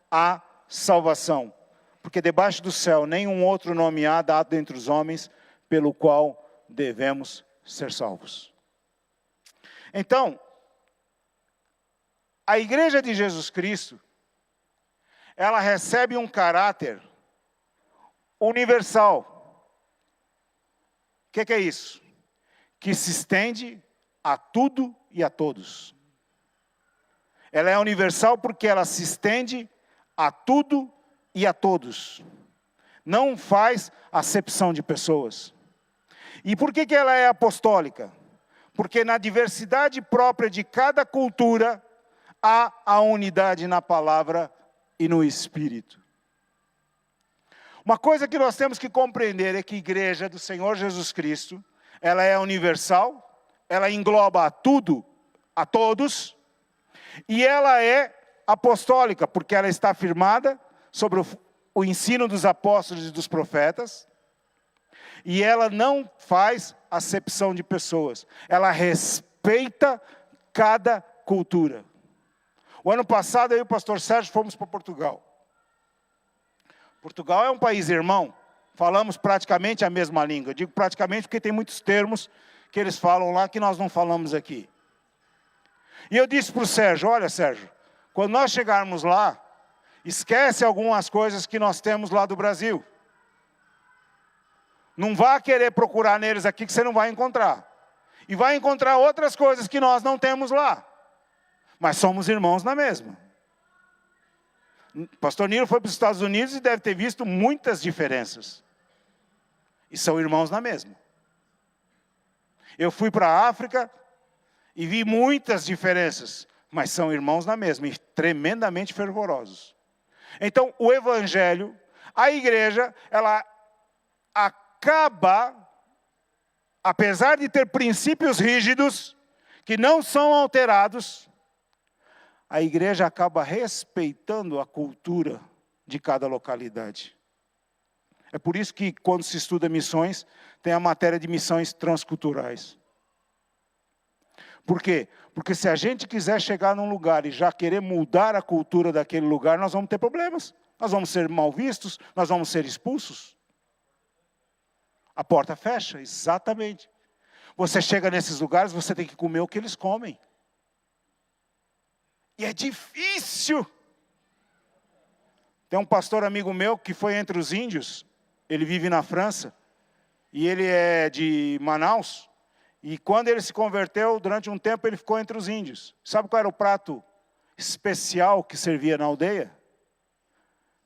há salvação. Porque debaixo do céu nenhum outro nome há dado entre os homens pelo qual devemos ser salvos. Então, a igreja de Jesus Cristo, ela recebe um caráter universal. O que é isso? Que se estende a tudo e a todos. Ela é universal porque ela se estende a tudo e a todos. Não faz acepção de pessoas. E por que ela é apostólica? Porque na diversidade própria de cada cultura, há a unidade na palavra e no Espírito. Uma coisa que nós temos que compreender é que a igreja do Senhor Jesus Cristo, ela é universal, ela engloba a tudo, a todos, e ela é apostólica, porque ela está firmada sobre o ensino dos apóstolos e dos profetas, e ela não faz acepção de pessoas, ela respeita cada cultura. O ano passado, eu e o pastor Sérgio fomos para Portugal. Portugal é um país irmão, falamos praticamente a mesma língua. Eu digo praticamente porque tem muitos termos que eles falam lá que nós não falamos aqui. E eu disse para o Sérgio, olha Sérgio, quando nós chegarmos lá, esquece algumas coisas que nós temos lá do Brasil. Não vá querer procurar neles aqui que você não vai encontrar. E vai encontrar outras coisas que nós não temos lá. Mas somos irmãos na mesma. Pastor Nilo foi para os Estados Unidos e deve ter visto muitas diferenças. E são irmãos na mesma. Eu fui para a África e vi muitas diferenças. Mas são irmãos na mesma e tremendamente fervorosos. Então, o Evangelho, a igreja, ela acaba, apesar de ter princípios rígidos, que não são alterados, a igreja acaba respeitando a cultura de cada localidade. É por isso que quando se estuda missões, tem a matéria de missões transculturais. Por quê? Porque se a gente quiser chegar num lugar e já querer mudar a cultura daquele lugar, nós vamos ter problemas. Nós vamos ser mal vistos, nós vamos ser expulsos. A porta fecha, exatamente. Você chega nesses lugares, você tem que comer o que eles comem. E é difícil. Tem um pastor amigo meu que foi entre os índios ele vive na França, e ele é de Manaus, e quando ele se converteu, durante um tempo ele ficou entre os índios. Sabe qual era o prato especial que servia na aldeia?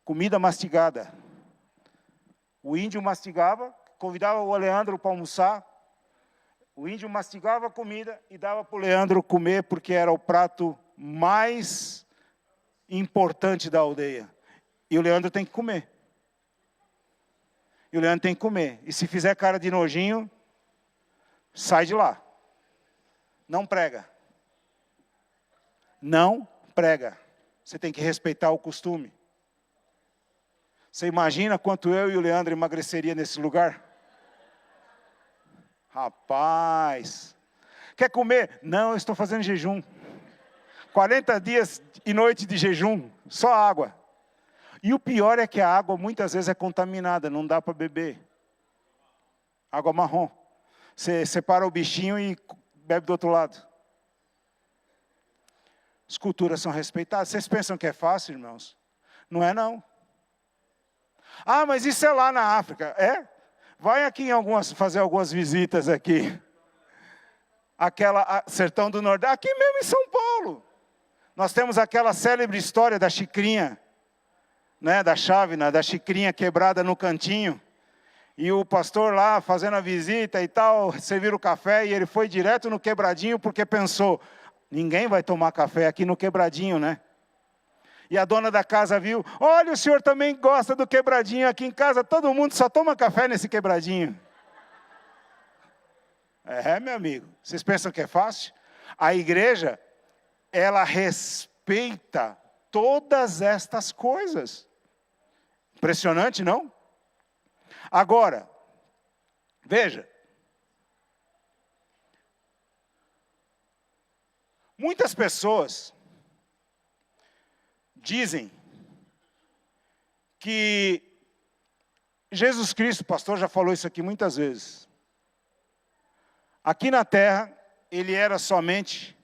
Comida mastigada. O índio mastigava, convidava o Leandro para almoçar, o índio mastigava a comida e dava para o Leandro comer, porque era o prato mais importante da aldeia. E o Leandro tem que comer. E o Leandro tem que comer. E se fizer cara de nojinho, sai de lá. Não prega. Não prega. Você tem que respeitar o costume. Você imagina quanto eu e o Leandro emagreceria nesse lugar? Rapaz. Quer comer? Não, eu estou fazendo jejum. 40 dias e noite de jejum, só água. E o pior é que a água muitas vezes é contaminada, não dá para beber. Água marrom. Você separa o bichinho e bebe do outro lado. As culturas são respeitadas. Vocês pensam que é fácil, irmãos? Não é não. Ah, mas isso é lá na África. É? Vai aqui fazer algumas visitas aqui. Sertão do Nordeste, aqui mesmo em São Paulo. Nós temos aquela célebre história da xicrinha, né, da chávena, da xicrinha quebrada no cantinho. E o pastor lá fazendo a visita e tal, serviram o café e ele foi direto no quebradinho porque pensou, ninguém vai tomar café aqui no quebradinho, né? E a dona da casa viu, olha, o senhor também gosta do quebradinho, aqui em casa todo mundo só toma café nesse quebradinho. É, meu amigo, vocês pensam que é fácil? A igreja, ela respeita todas estas coisas. Impressionante, não? Agora, veja. Muitas pessoas dizem que Jesus Cristo, o pastor já falou isso aqui muitas vezes. Aqui na terra, ele era somente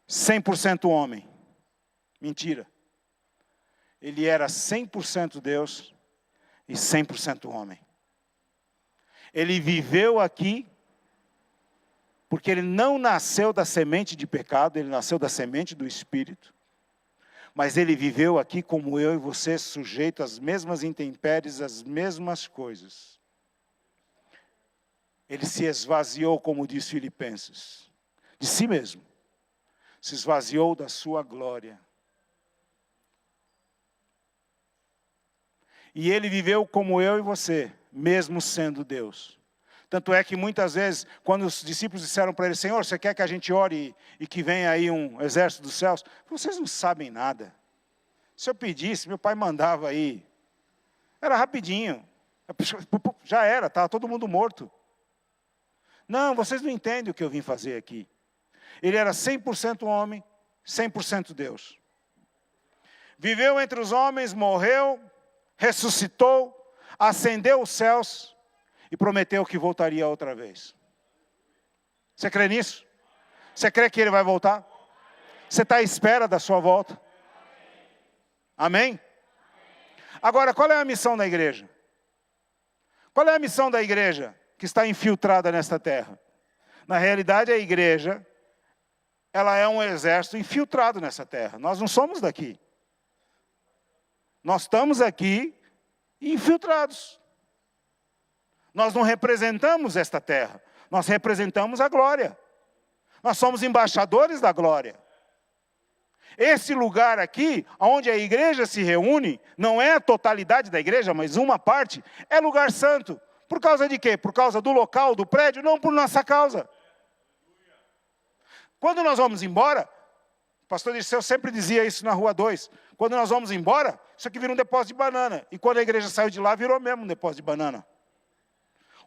100% homem. Mentira. Ele era 100% Deus e 100% homem. Ele viveu aqui porque ele não nasceu da semente de pecado, ele nasceu da semente do Espírito. Mas ele viveu aqui como eu e você, sujeito às mesmas intempéries, às mesmas coisas. Ele se esvaziou, como diz Filipenses, de si mesmo. Se esvaziou da sua glória. E ele viveu como eu e você, mesmo sendo Deus. Tanto é que muitas vezes, quando os discípulos disseram para ele, Senhor, você quer que a gente ore e que venha aí um exército dos céus? Vocês não sabem nada. Se eu pedisse, meu pai mandava aí. Era rapidinho. Já era, estava todo mundo morto. Não, vocês não entendem o que eu vim fazer aqui. Ele era 100% homem, 100% Deus. Viveu entre os homens, morreu, ressuscitou, ascendeu os céus e prometeu que voltaria outra vez. Você crê nisso? Você crê que ele vai voltar? Você está à espera da sua volta? Amém? Agora, qual é a missão da igreja? Qual é a missão da igreja que está infiltrada nesta terra? Na realidade, a igreja, ela é um exército infiltrado nessa terra. Nós não somos daqui. Nós estamos aqui infiltrados. Nós não representamos esta terra. Nós representamos a glória. Nós somos embaixadores da glória. Esse lugar aqui, onde a igreja se reúne, não é a totalidade da igreja, mas uma parte, é lugar santo. Por causa de quê? Por causa do local, do prédio? Não, por nossa causa. Quando nós vamos embora, o pastor Dirceu sempre dizia isso na Rua 2, quando nós vamos embora, isso aqui vira um depósito de banana. E quando a igreja saiu de lá, virou mesmo um depósito de banana.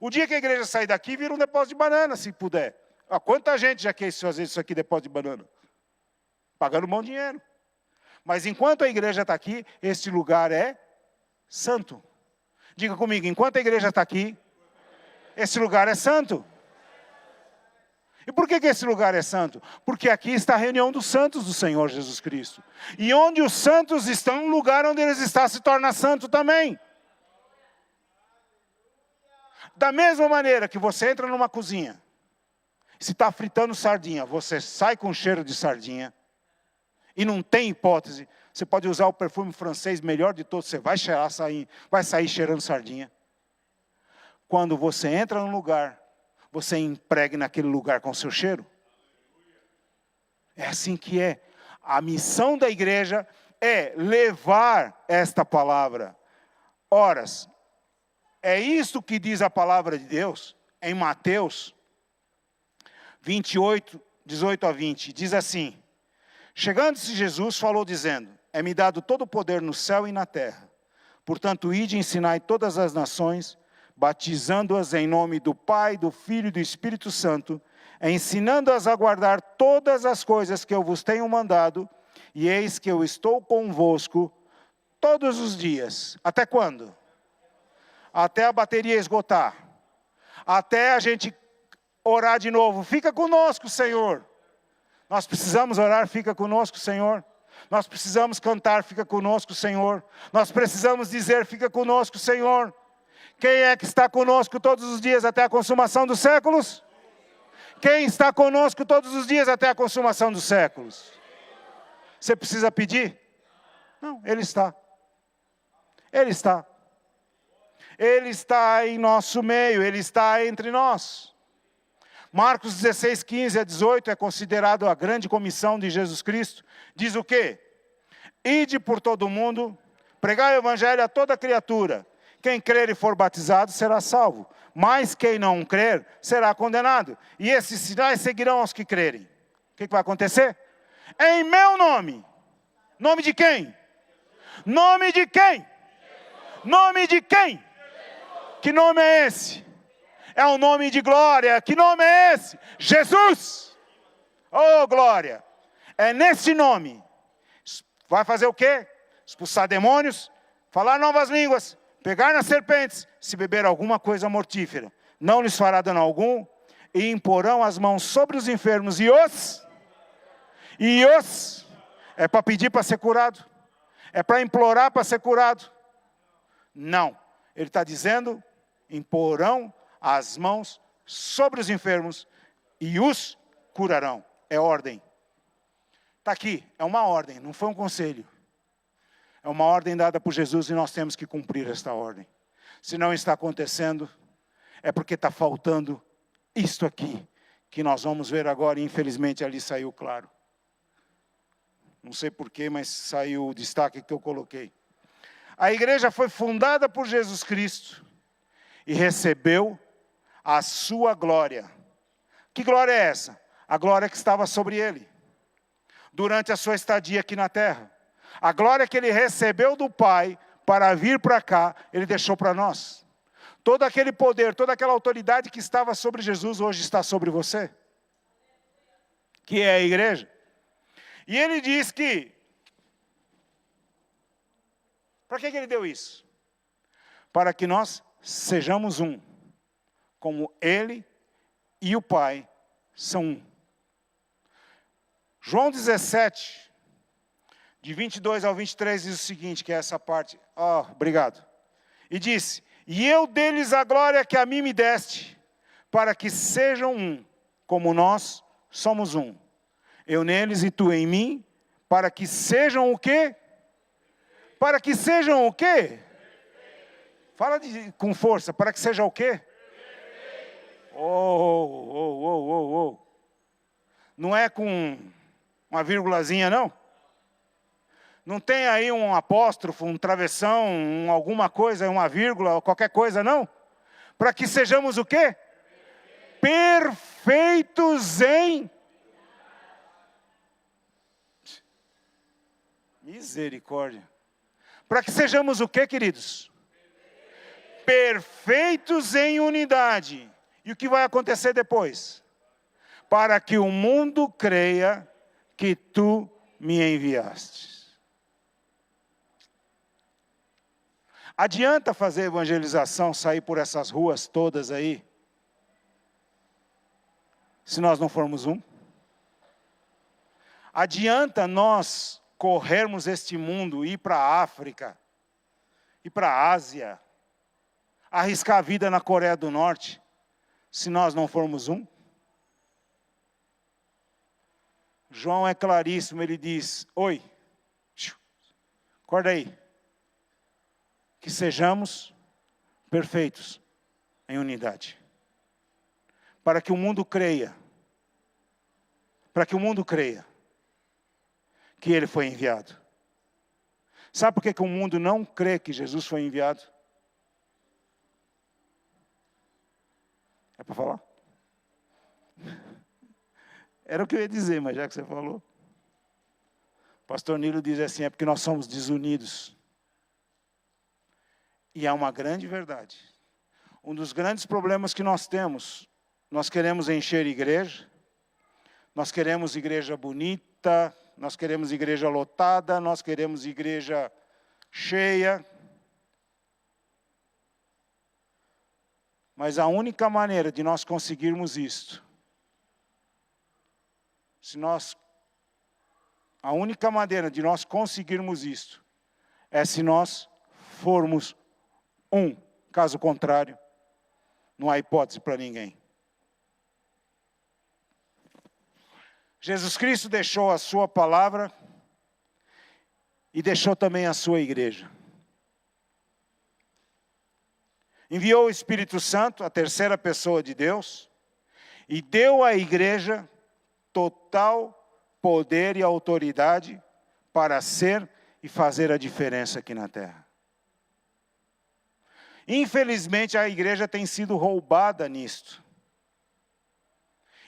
O dia que a igreja sair daqui, vira um depósito de banana, se puder. Quanta gente já quis fazer isso aqui, depósito de banana? Pagando bom dinheiro. Mas enquanto a igreja está aqui, este lugar é santo. Diga comigo, enquanto a igreja está aqui, esse lugar é santo. E por que esse lugar é santo? Porque aqui está a reunião dos santos do Senhor Jesus Cristo. E onde os santos estão, o lugar onde eles estão se torna santo também. Da mesma maneira que você entra numa cozinha, se está fritando sardinha, você sai com cheiro de sardinha, e não tem hipótese, você pode usar o perfume francês melhor de todos, você vai sair cheirando sardinha. Quando você entra num lugar, você impregna naquele lugar com o seu cheiro. É assim que é. A missão da igreja é levar esta palavra. Horas, é isto que diz a palavra de Deus, em Mateus 28, 18 a 20. Diz assim: chegando-se Jesus, falou dizendo: é-me dado todo o poder no céu e na terra. Portanto, ide e ensinai todas as nações, batizando-as em nome do Pai, do Filho e do Espírito Santo, ensinando-as a guardar todas as coisas que eu vos tenho mandado, e eis que eu estou convosco todos os dias. Até quando? Até a bateria esgotar. Até a gente orar de novo. Fica conosco, Senhor. Nós precisamos orar, fica conosco, Senhor. Nós precisamos cantar, fica conosco, Senhor. Nós precisamos dizer, fica conosco, Senhor. Quem é que está conosco todos os dias até a consumação dos séculos? Quem está conosco todos os dias até a consumação dos séculos? Você precisa pedir? Não, Ele está. Ele está. Ele está em nosso meio, Ele está entre nós. Marcos 16, 15 a 18 é considerado a grande comissão de Jesus Cristo. Diz o quê? Ide por todo o mundo, pregai o evangelho a toda criatura. Quem crer e for batizado será salvo, mas quem não crer será condenado. E esses sinais seguirão aos que crerem. O que vai acontecer? Em meu nome. Nome de quem? Nome de quem? Nome de quem? Que nome é esse? É um nome de glória. Que nome é esse? Jesus! Oh, glória! É nesse nome. Vai fazer o quê? Expulsar demônios, falar novas línguas, pegar nas serpentes, se beber alguma coisa mortífera, não lhes fará dano algum, e imporão as mãos sobre os enfermos, é para pedir para ser curado? É para implorar para ser curado? Não. Ele está dizendo, imporão as mãos sobre os enfermos e os curarão. É ordem. Está aqui, é uma ordem, não foi um conselho. É uma ordem dada por Jesus e nós temos que cumprir esta ordem. Se não está acontecendo, é porque está faltando isto aqui, que nós vamos ver agora, e infelizmente ali saiu claro. Não sei porquê, mas saiu o destaque que eu coloquei. A igreja foi fundada por Jesus Cristo e recebeu a sua glória. Que glória é essa? A glória que estava sobre ele, durante a sua estadia aqui na terra. A glória que ele recebeu do Pai para vir para cá, ele deixou para nós. Todo aquele poder, toda aquela autoridade que estava sobre Jesus, hoje está sobre você. Que é a igreja. E ele diz que... Para que ele deu isso? Para que nós sejamos um. Como ele e o Pai são um. João 17, de 22 ao 23, diz o seguinte, que é essa parte. Obrigado. E disse, e eu dei-lhes a glória que a mim me deste, para que sejam um, como nós somos um. Eu neles e tu em mim, para que sejam o quê? Para que sejam o quê? Fala com força, para que seja o quê? Não é com uma vírgulazinha, não? Não tem aí um apóstrofo, um travessão, alguma coisa, uma vírgula, qualquer coisa, não? Para que sejamos o quê? Perfeitos em... Misericórdia. Para que sejamos o quê, queridos? Perfeitos em unidade. E o que vai acontecer depois? Para que o mundo creia que tu me enviaste. Adianta fazer evangelização, sair por essas ruas todas aí, se nós não formos um? Adianta nós corrermos este mundo, ir para a África, ir para a Ásia, arriscar a vida na Coreia do Norte, se nós não formos um? João é claríssimo, ele diz, oi, acorda aí, que sejamos perfeitos em unidade. Para que o mundo creia, que Ele foi enviado. Sabe por que o mundo não crê que Jesus foi enviado? É para falar? Era o que eu ia dizer, mas já que você falou. O pastor Nilo diz assim, é porque nós somos desunidos. E é uma grande verdade. Um dos grandes problemas que nós temos, nós queremos encher igreja, nós queremos igreja bonita, nós queremos igreja lotada, nós queremos igreja cheia. Mas a única maneira de nós conseguirmos isto, a única maneira de nós conseguirmos isto, é se nós formos um. Caso contrário, não há hipótese para ninguém. Jesus Cristo deixou a sua palavra e deixou também a sua igreja. Enviou o Espírito Santo, a terceira pessoa de Deus, e deu à igreja total poder e autoridade para ser e fazer a diferença aqui na terra. Infelizmente, a igreja tem sido roubada nisto.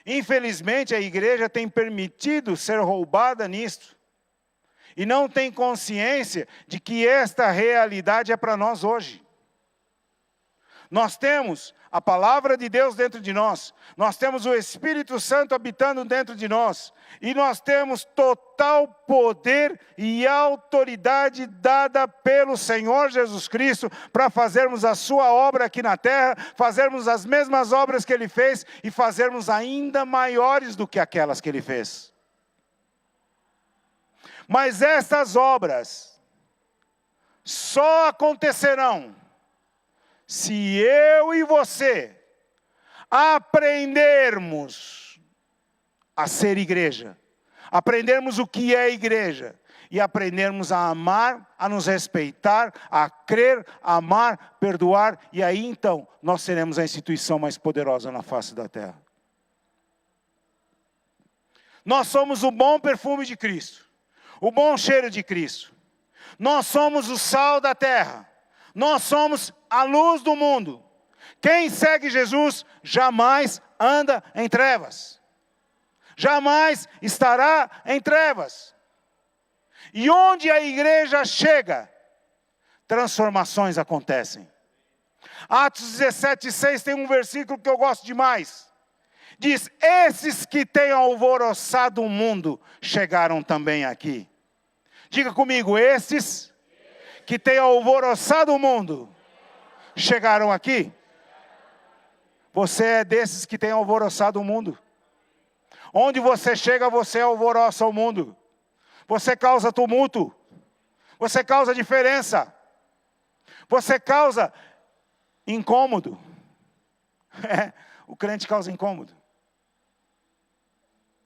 Infelizmente, a igreja tem permitido ser roubada nisto. E não tem consciência de que esta realidade é para nós hoje. Nós temos a palavra de Deus dentro de nós. Nós temos o Espírito Santo habitando dentro de nós. E nós temos total poder e autoridade dada pelo Senhor Jesus Cristo para fazermos a sua obra aqui na terra, fazermos as mesmas obras que Ele fez e fazermos ainda maiores do que aquelas que Ele fez. Mas essas obras só acontecerão se eu e você aprendermos a ser igreja, aprendermos o que é igreja, e aprendermos a amar, a nos respeitar, a crer, a amar, perdoar, e aí então nós seremos a instituição mais poderosa na face da terra. Nós somos o bom perfume de Cristo, o bom cheiro de Cristo. Nós somos o sal da terra. Nós somos a luz do mundo. Quem segue Jesus jamais anda em trevas. Jamais estará em trevas. E onde a igreja chega, transformações acontecem. Atos 17:6 tem um versículo que eu gosto demais. Diz, esses que têm alvoroçado o mundo, chegaram também aqui. Diga comigo, esses que têm alvoroçado o mundo, chegaram aqui? Você é desses que têm alvoroçado o mundo. Onde você chega, você alvoroça o mundo. Você causa tumulto. Você causa diferença. Você causa incômodo. O crente causa incômodo.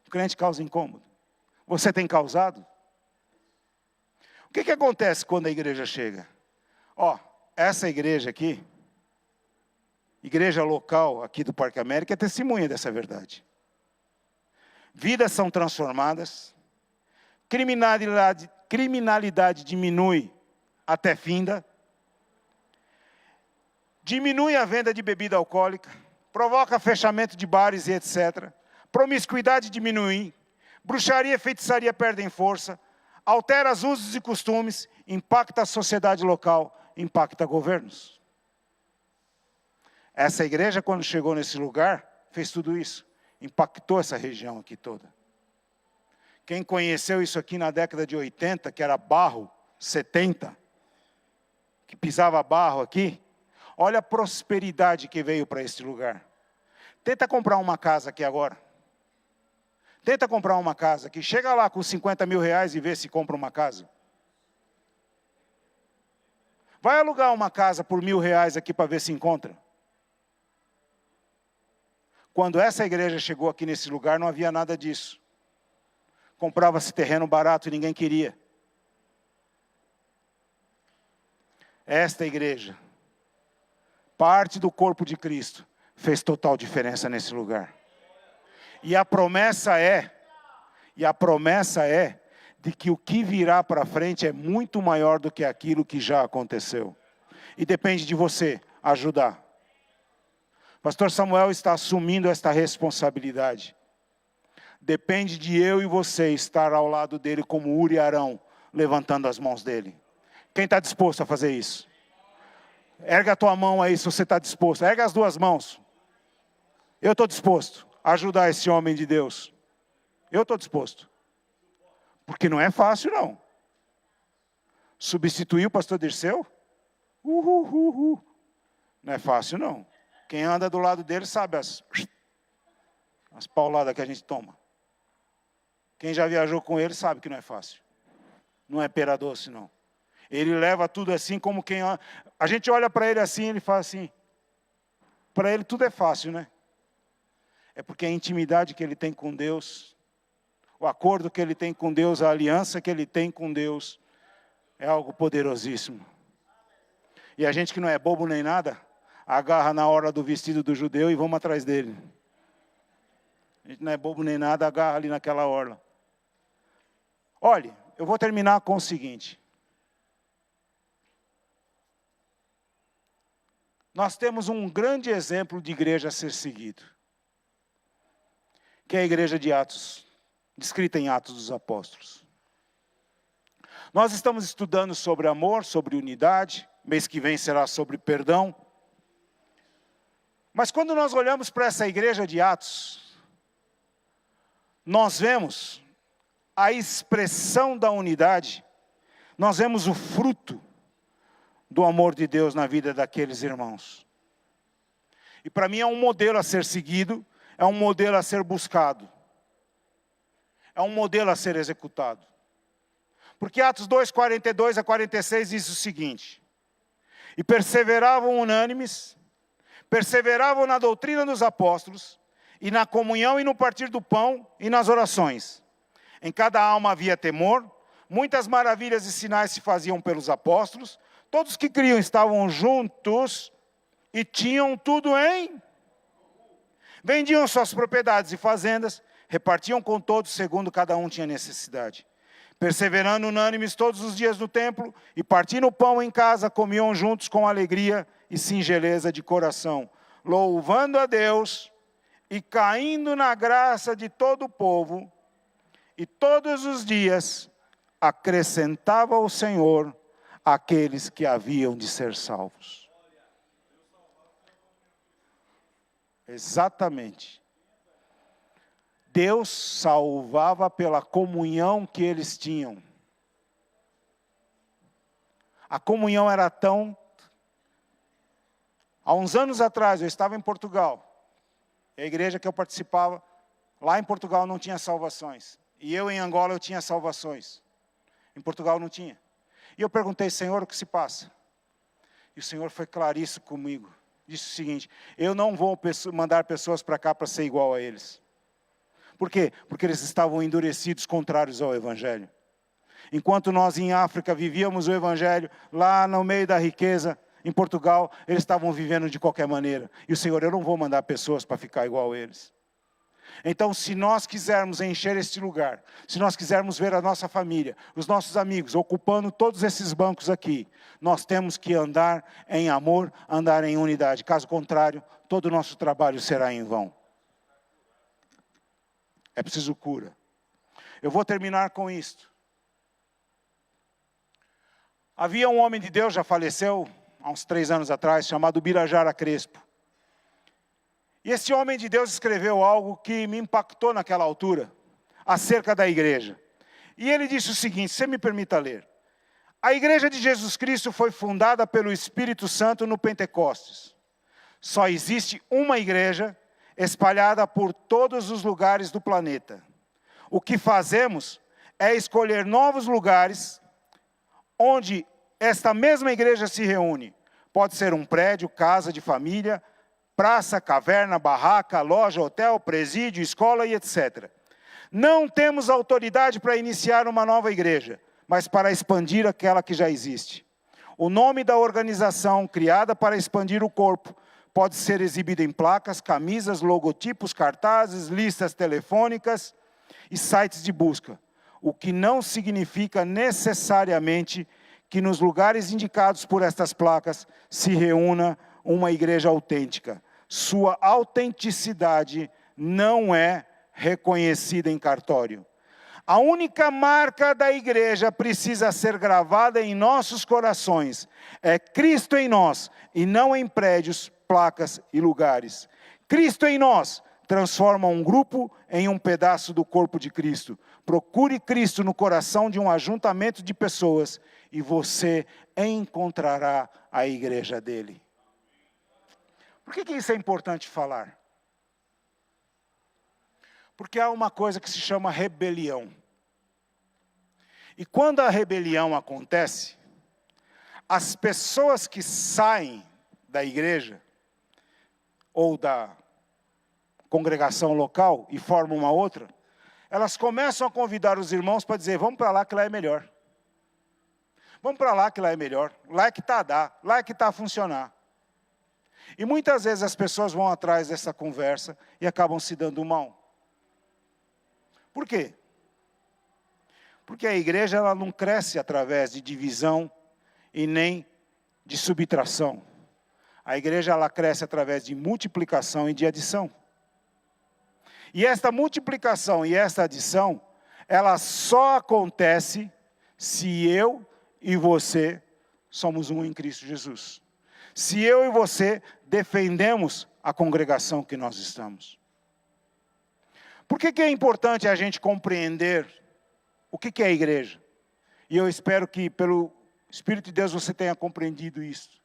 O crente causa incômodo. Você tem causado? O que acontece quando a igreja chega? Essa igreja aqui, igreja local aqui do Parque América, é testemunha dessa verdade. Vidas são transformadas, criminalidade diminui até finda, diminui a venda de bebida alcoólica, provoca fechamento de bares e etc. Promiscuidade diminui, bruxaria e feitiçaria perdem força, altera os usos e costumes, impacta a sociedade local, impacta governos. Essa igreja, quando chegou nesse lugar, fez tudo isso. Impactou essa região aqui toda. Quem conheceu isso aqui na década de 80, que era barro, 70, que pisava barro aqui, olha a prosperidade que veio para esse lugar. Tenta comprar uma casa aqui agora. Tenta comprar uma casa aqui. Chega lá com 50 mil reais e vê se compra uma casa. Vai alugar uma casa por R$1.000 aqui para ver se encontra. Quando essa igreja chegou aqui nesse lugar, não havia nada disso. Comprava-se terreno barato e ninguém queria. Esta igreja, parte do corpo de Cristo, fez total diferença nesse lugar. E a promessa é de que o que virá para frente é muito maior do que aquilo que já aconteceu. E depende de você ajudar. Pastor Samuel está assumindo esta responsabilidade. Depende de eu e você estar ao lado dele como Uri e Arão, levantando as mãos dele. Quem está disposto a fazer isso? Erga a tua mão aí se você está disposto. Erga as duas mãos. Eu estou disposto a ajudar esse homem de Deus. Eu estou disposto. Porque não é fácil, não. Substituir o pastor Dirceu? Não é fácil, não. Quem anda do lado dele sabe as pauladas que a gente toma. Quem já viajou com ele sabe que não é fácil. Não é pera doce, não. Ele leva tudo assim como quem... A gente olha para ele assim, ele fala assim. Para ele tudo é fácil, né? É porque a intimidade que ele tem com Deus, o acordo que ele tem com Deus, a aliança que ele tem com Deus, é algo poderosíssimo. E a gente que não é bobo nem nada, agarra na hora do vestido do judeu e vamos atrás dele. A gente não é bobo nem nada, agarra ali naquela orla. Olhe, eu vou terminar com o seguinte. Nós temos um grande exemplo de igreja a ser seguido. Que é a igreja de Atos, descrita em Atos dos Apóstolos. Nós estamos estudando sobre amor, sobre unidade. Mês que vem será sobre perdão. Mas quando nós olhamos para essa igreja de Atos, nós vemos a expressão da unidade, nós vemos o fruto do amor de Deus na vida daqueles irmãos. E para mim é um modelo a ser seguido, é um modelo a ser buscado, é um modelo a ser executado. Porque Atos 2, 42 a 46 diz o seguinte: e perseveravam unânimes, perseveravam na doutrina dos apóstolos, e na comunhão e no partir do pão e nas orações. Em cada alma havia temor, muitas maravilhas e sinais se faziam pelos apóstolos, todos que criam estavam juntos e tinham tudo em... Vendiam suas propriedades e fazendas, repartiam com todos segundo cada um tinha necessidade. Perseverando unânimes todos os dias no templo e partindo o pão em casa, comiam juntos com alegria e singeleza de coração, louvando a Deus e caindo na graça de todo o povo, e todos os dias acrescentava o Senhor aqueles que haviam de ser salvos. Exatamente. Deus salvava pela comunhão que eles tinham. A comunhão era tão... Há uns anos atrás, eu estava em Portugal. A igreja que eu participava, lá em Portugal não tinha salvações. E eu em Angola eu tinha salvações. Em Portugal não tinha. E eu perguntei, Senhor, o que se passa? E o Senhor foi claríssimo comigo. Disse o seguinte: eu não vou mandar pessoas para cá para ser igual a eles. Por quê? Porque eles estavam endurecidos, contrários ao Evangelho. Enquanto nós em África vivíamos o Evangelho, lá no meio da riqueza, em Portugal, eles estavam vivendo de qualquer maneira. E o Senhor, eu não vou mandar pessoas para ficar igual a eles. Então, se nós quisermos encher este lugar, se nós quisermos ver a nossa família, os nossos amigos, ocupando todos esses bancos aqui, nós temos que andar em amor, andar em unidade. Caso contrário, todo o nosso trabalho será em vão. É preciso cura. Eu vou terminar com isto. Havia um homem de Deus, já faleceu há uns 3 anos atrás, chamado Birajara Crespo. E esse homem de Deus escreveu algo que me impactou naquela altura, acerca da igreja. E ele disse o seguinte, se me permita ler. A igreja de Jesus Cristo foi fundada pelo Espírito Santo no Pentecostes. Só existe uma igreja espalhada por todos os lugares do planeta. O que fazemos é escolher novos lugares onde esta mesma igreja se reúne. Pode ser um prédio, casa de família, praça, caverna, barraca, loja, hotel, presídio, escola e etc. Não temos autoridade para iniciar uma nova igreja, mas para expandir aquela que já existe. O nome da organização, criada para expandir o corpo, pode ser exibido em placas, camisas, logotipos, cartazes, listas telefônicas e sites de busca. O que não significa necessariamente que nos lugares indicados por estas placas se reúna uma igreja autêntica. Sua autenticidade não é reconhecida em cartório. A única marca da igreja precisa ser gravada em nossos corações. É Cristo em nós, e não em prédios, placas e lugares. Cristo em nós transforma um grupo em um pedaço do corpo de Cristo. Procure Cristo no coração de um ajuntamento de pessoas e você encontrará a igreja dele. Por que isso é importante falar? Porque há uma coisa que se chama rebelião. E quando a rebelião acontece, as pessoas que saem da igreja ou da congregação local e formam uma outra, elas começam a convidar os irmãos para dizer, vamos para lá que lá é melhor. Vamos para lá que lá é melhor. Lá é que está a dar, lá é que está a funcionar. E muitas vezes as pessoas vão atrás dessa conversa e acabam se dando mal. Por quê? Porque a igreja ela não cresce através de divisão e nem de subtração. A igreja ela cresce através de multiplicação e de adição. E esta multiplicação e esta adição, ela só acontece se eu e você somos um em Cristo Jesus. Se eu e você defendemos a congregação que nós estamos. Por que é importante a gente compreender o que é a igreja? E eu espero que pelo Espírito de Deus você tenha compreendido isso.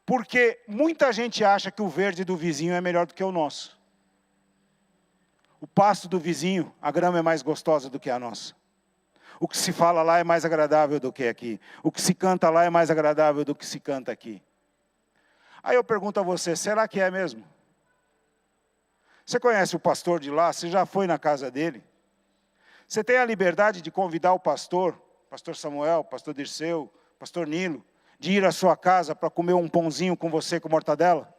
Porque muita gente acha que o verde do vizinho é melhor do que o nosso. O pasto do vizinho, a grama é mais gostosa do que a nossa. O que se fala lá é mais agradável do que aqui. O que se canta lá é mais agradável do que se canta aqui. Aí eu pergunto a você, será que é mesmo? Você conhece o pastor de lá? Você já foi na casa dele? Você tem a liberdade de convidar o pastor Samuel, pastor Dirceu, pastor Nilo, de ir à sua casa para comer um pãozinho com você com mortadela?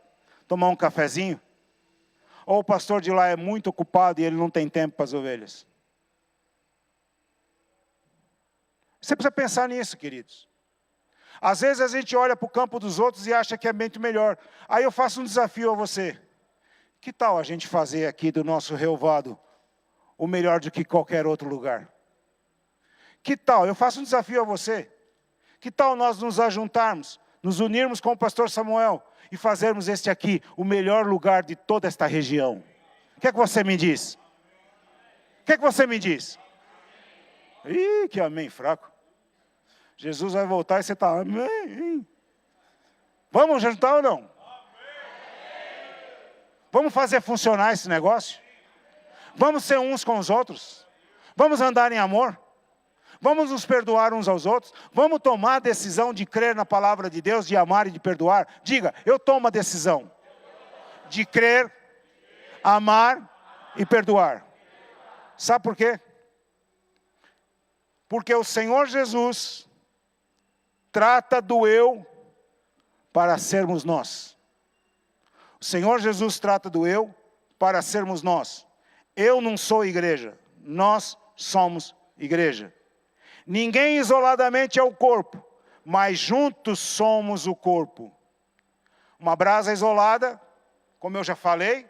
Tomar um cafezinho? Ou o pastor de lá é muito ocupado e ele não tem tempo para as ovelhas? Você precisa pensar nisso, queridos. Às vezes a gente olha para o campo dos outros e acha que é muito melhor. Aí eu faço um desafio a você. Que tal a gente fazer aqui do nosso relvado o melhor do que qualquer outro lugar? Que tal? Eu faço um desafio a você. Que tal nós nos ajuntarmos, nos unirmos com o pastor Samuel e fazermos este aqui o melhor lugar de toda esta região? O que é que você me diz? O que é que você me diz? Ih, que amém fraco. Jesus vai voltar e você está, amém. Vamos juntar ou não? Vamos fazer funcionar esse negócio? Vamos ser uns com os outros? Vamos andar em amor? Vamos nos perdoar uns aos outros? Vamos tomar a decisão de crer na palavra de Deus, de amar e de perdoar? Diga, eu tomo a decisão de crer, amar e perdoar. Sabe por quê? Porque o Senhor Jesus trata do eu para sermos nós. O Senhor Jesus trata do eu para sermos nós. Eu não sou igreja, nós somos igreja. Ninguém isoladamente é o corpo, mas juntos somos o corpo. Uma brasa isolada, como eu já falei,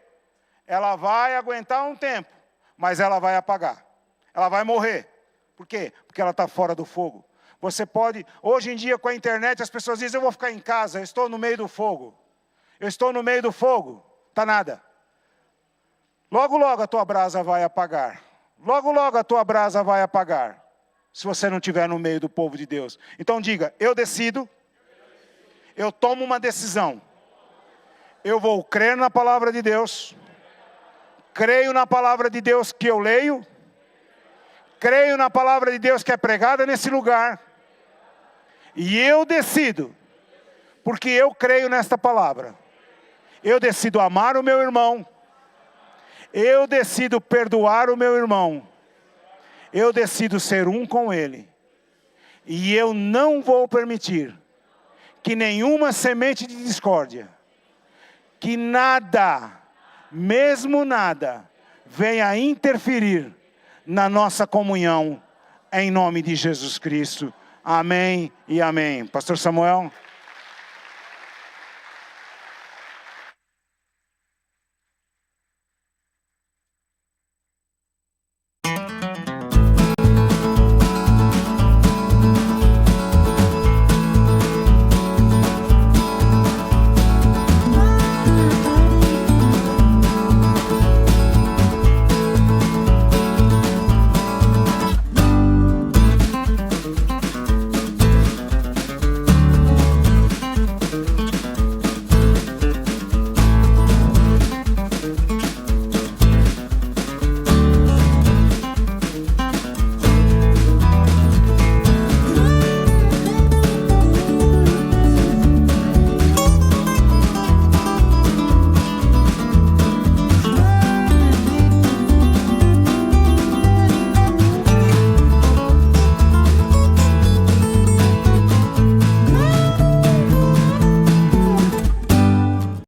ela vai aguentar um tempo, mas ela vai apagar. Ela vai morrer. Por quê? Porque ela está fora do fogo. Você pode, hoje em dia com a internet, as pessoas dizem, eu vou ficar em casa, eu estou no meio do fogo. Eu estou no meio do fogo, está nada. Logo, logo a tua brasa vai apagar. Logo, logo a tua brasa vai apagar. Se você não estiver no meio do povo de Deus. Então diga, eu decido, eu tomo uma decisão. Eu vou crer na palavra de Deus. Creio na palavra de Deus que eu leio. Creio na palavra de Deus que é pregada nesse lugar. E eu decido, porque eu creio nesta palavra, eu decido amar o meu irmão, eu decido perdoar o meu irmão, eu decido ser um com ele. E eu não vou permitir que nenhuma semente de discórdia, que nada, mesmo nada, venha interferir na nossa comunhão, em nome de Jesus Cristo. Amém e amém. Pastor Samuel.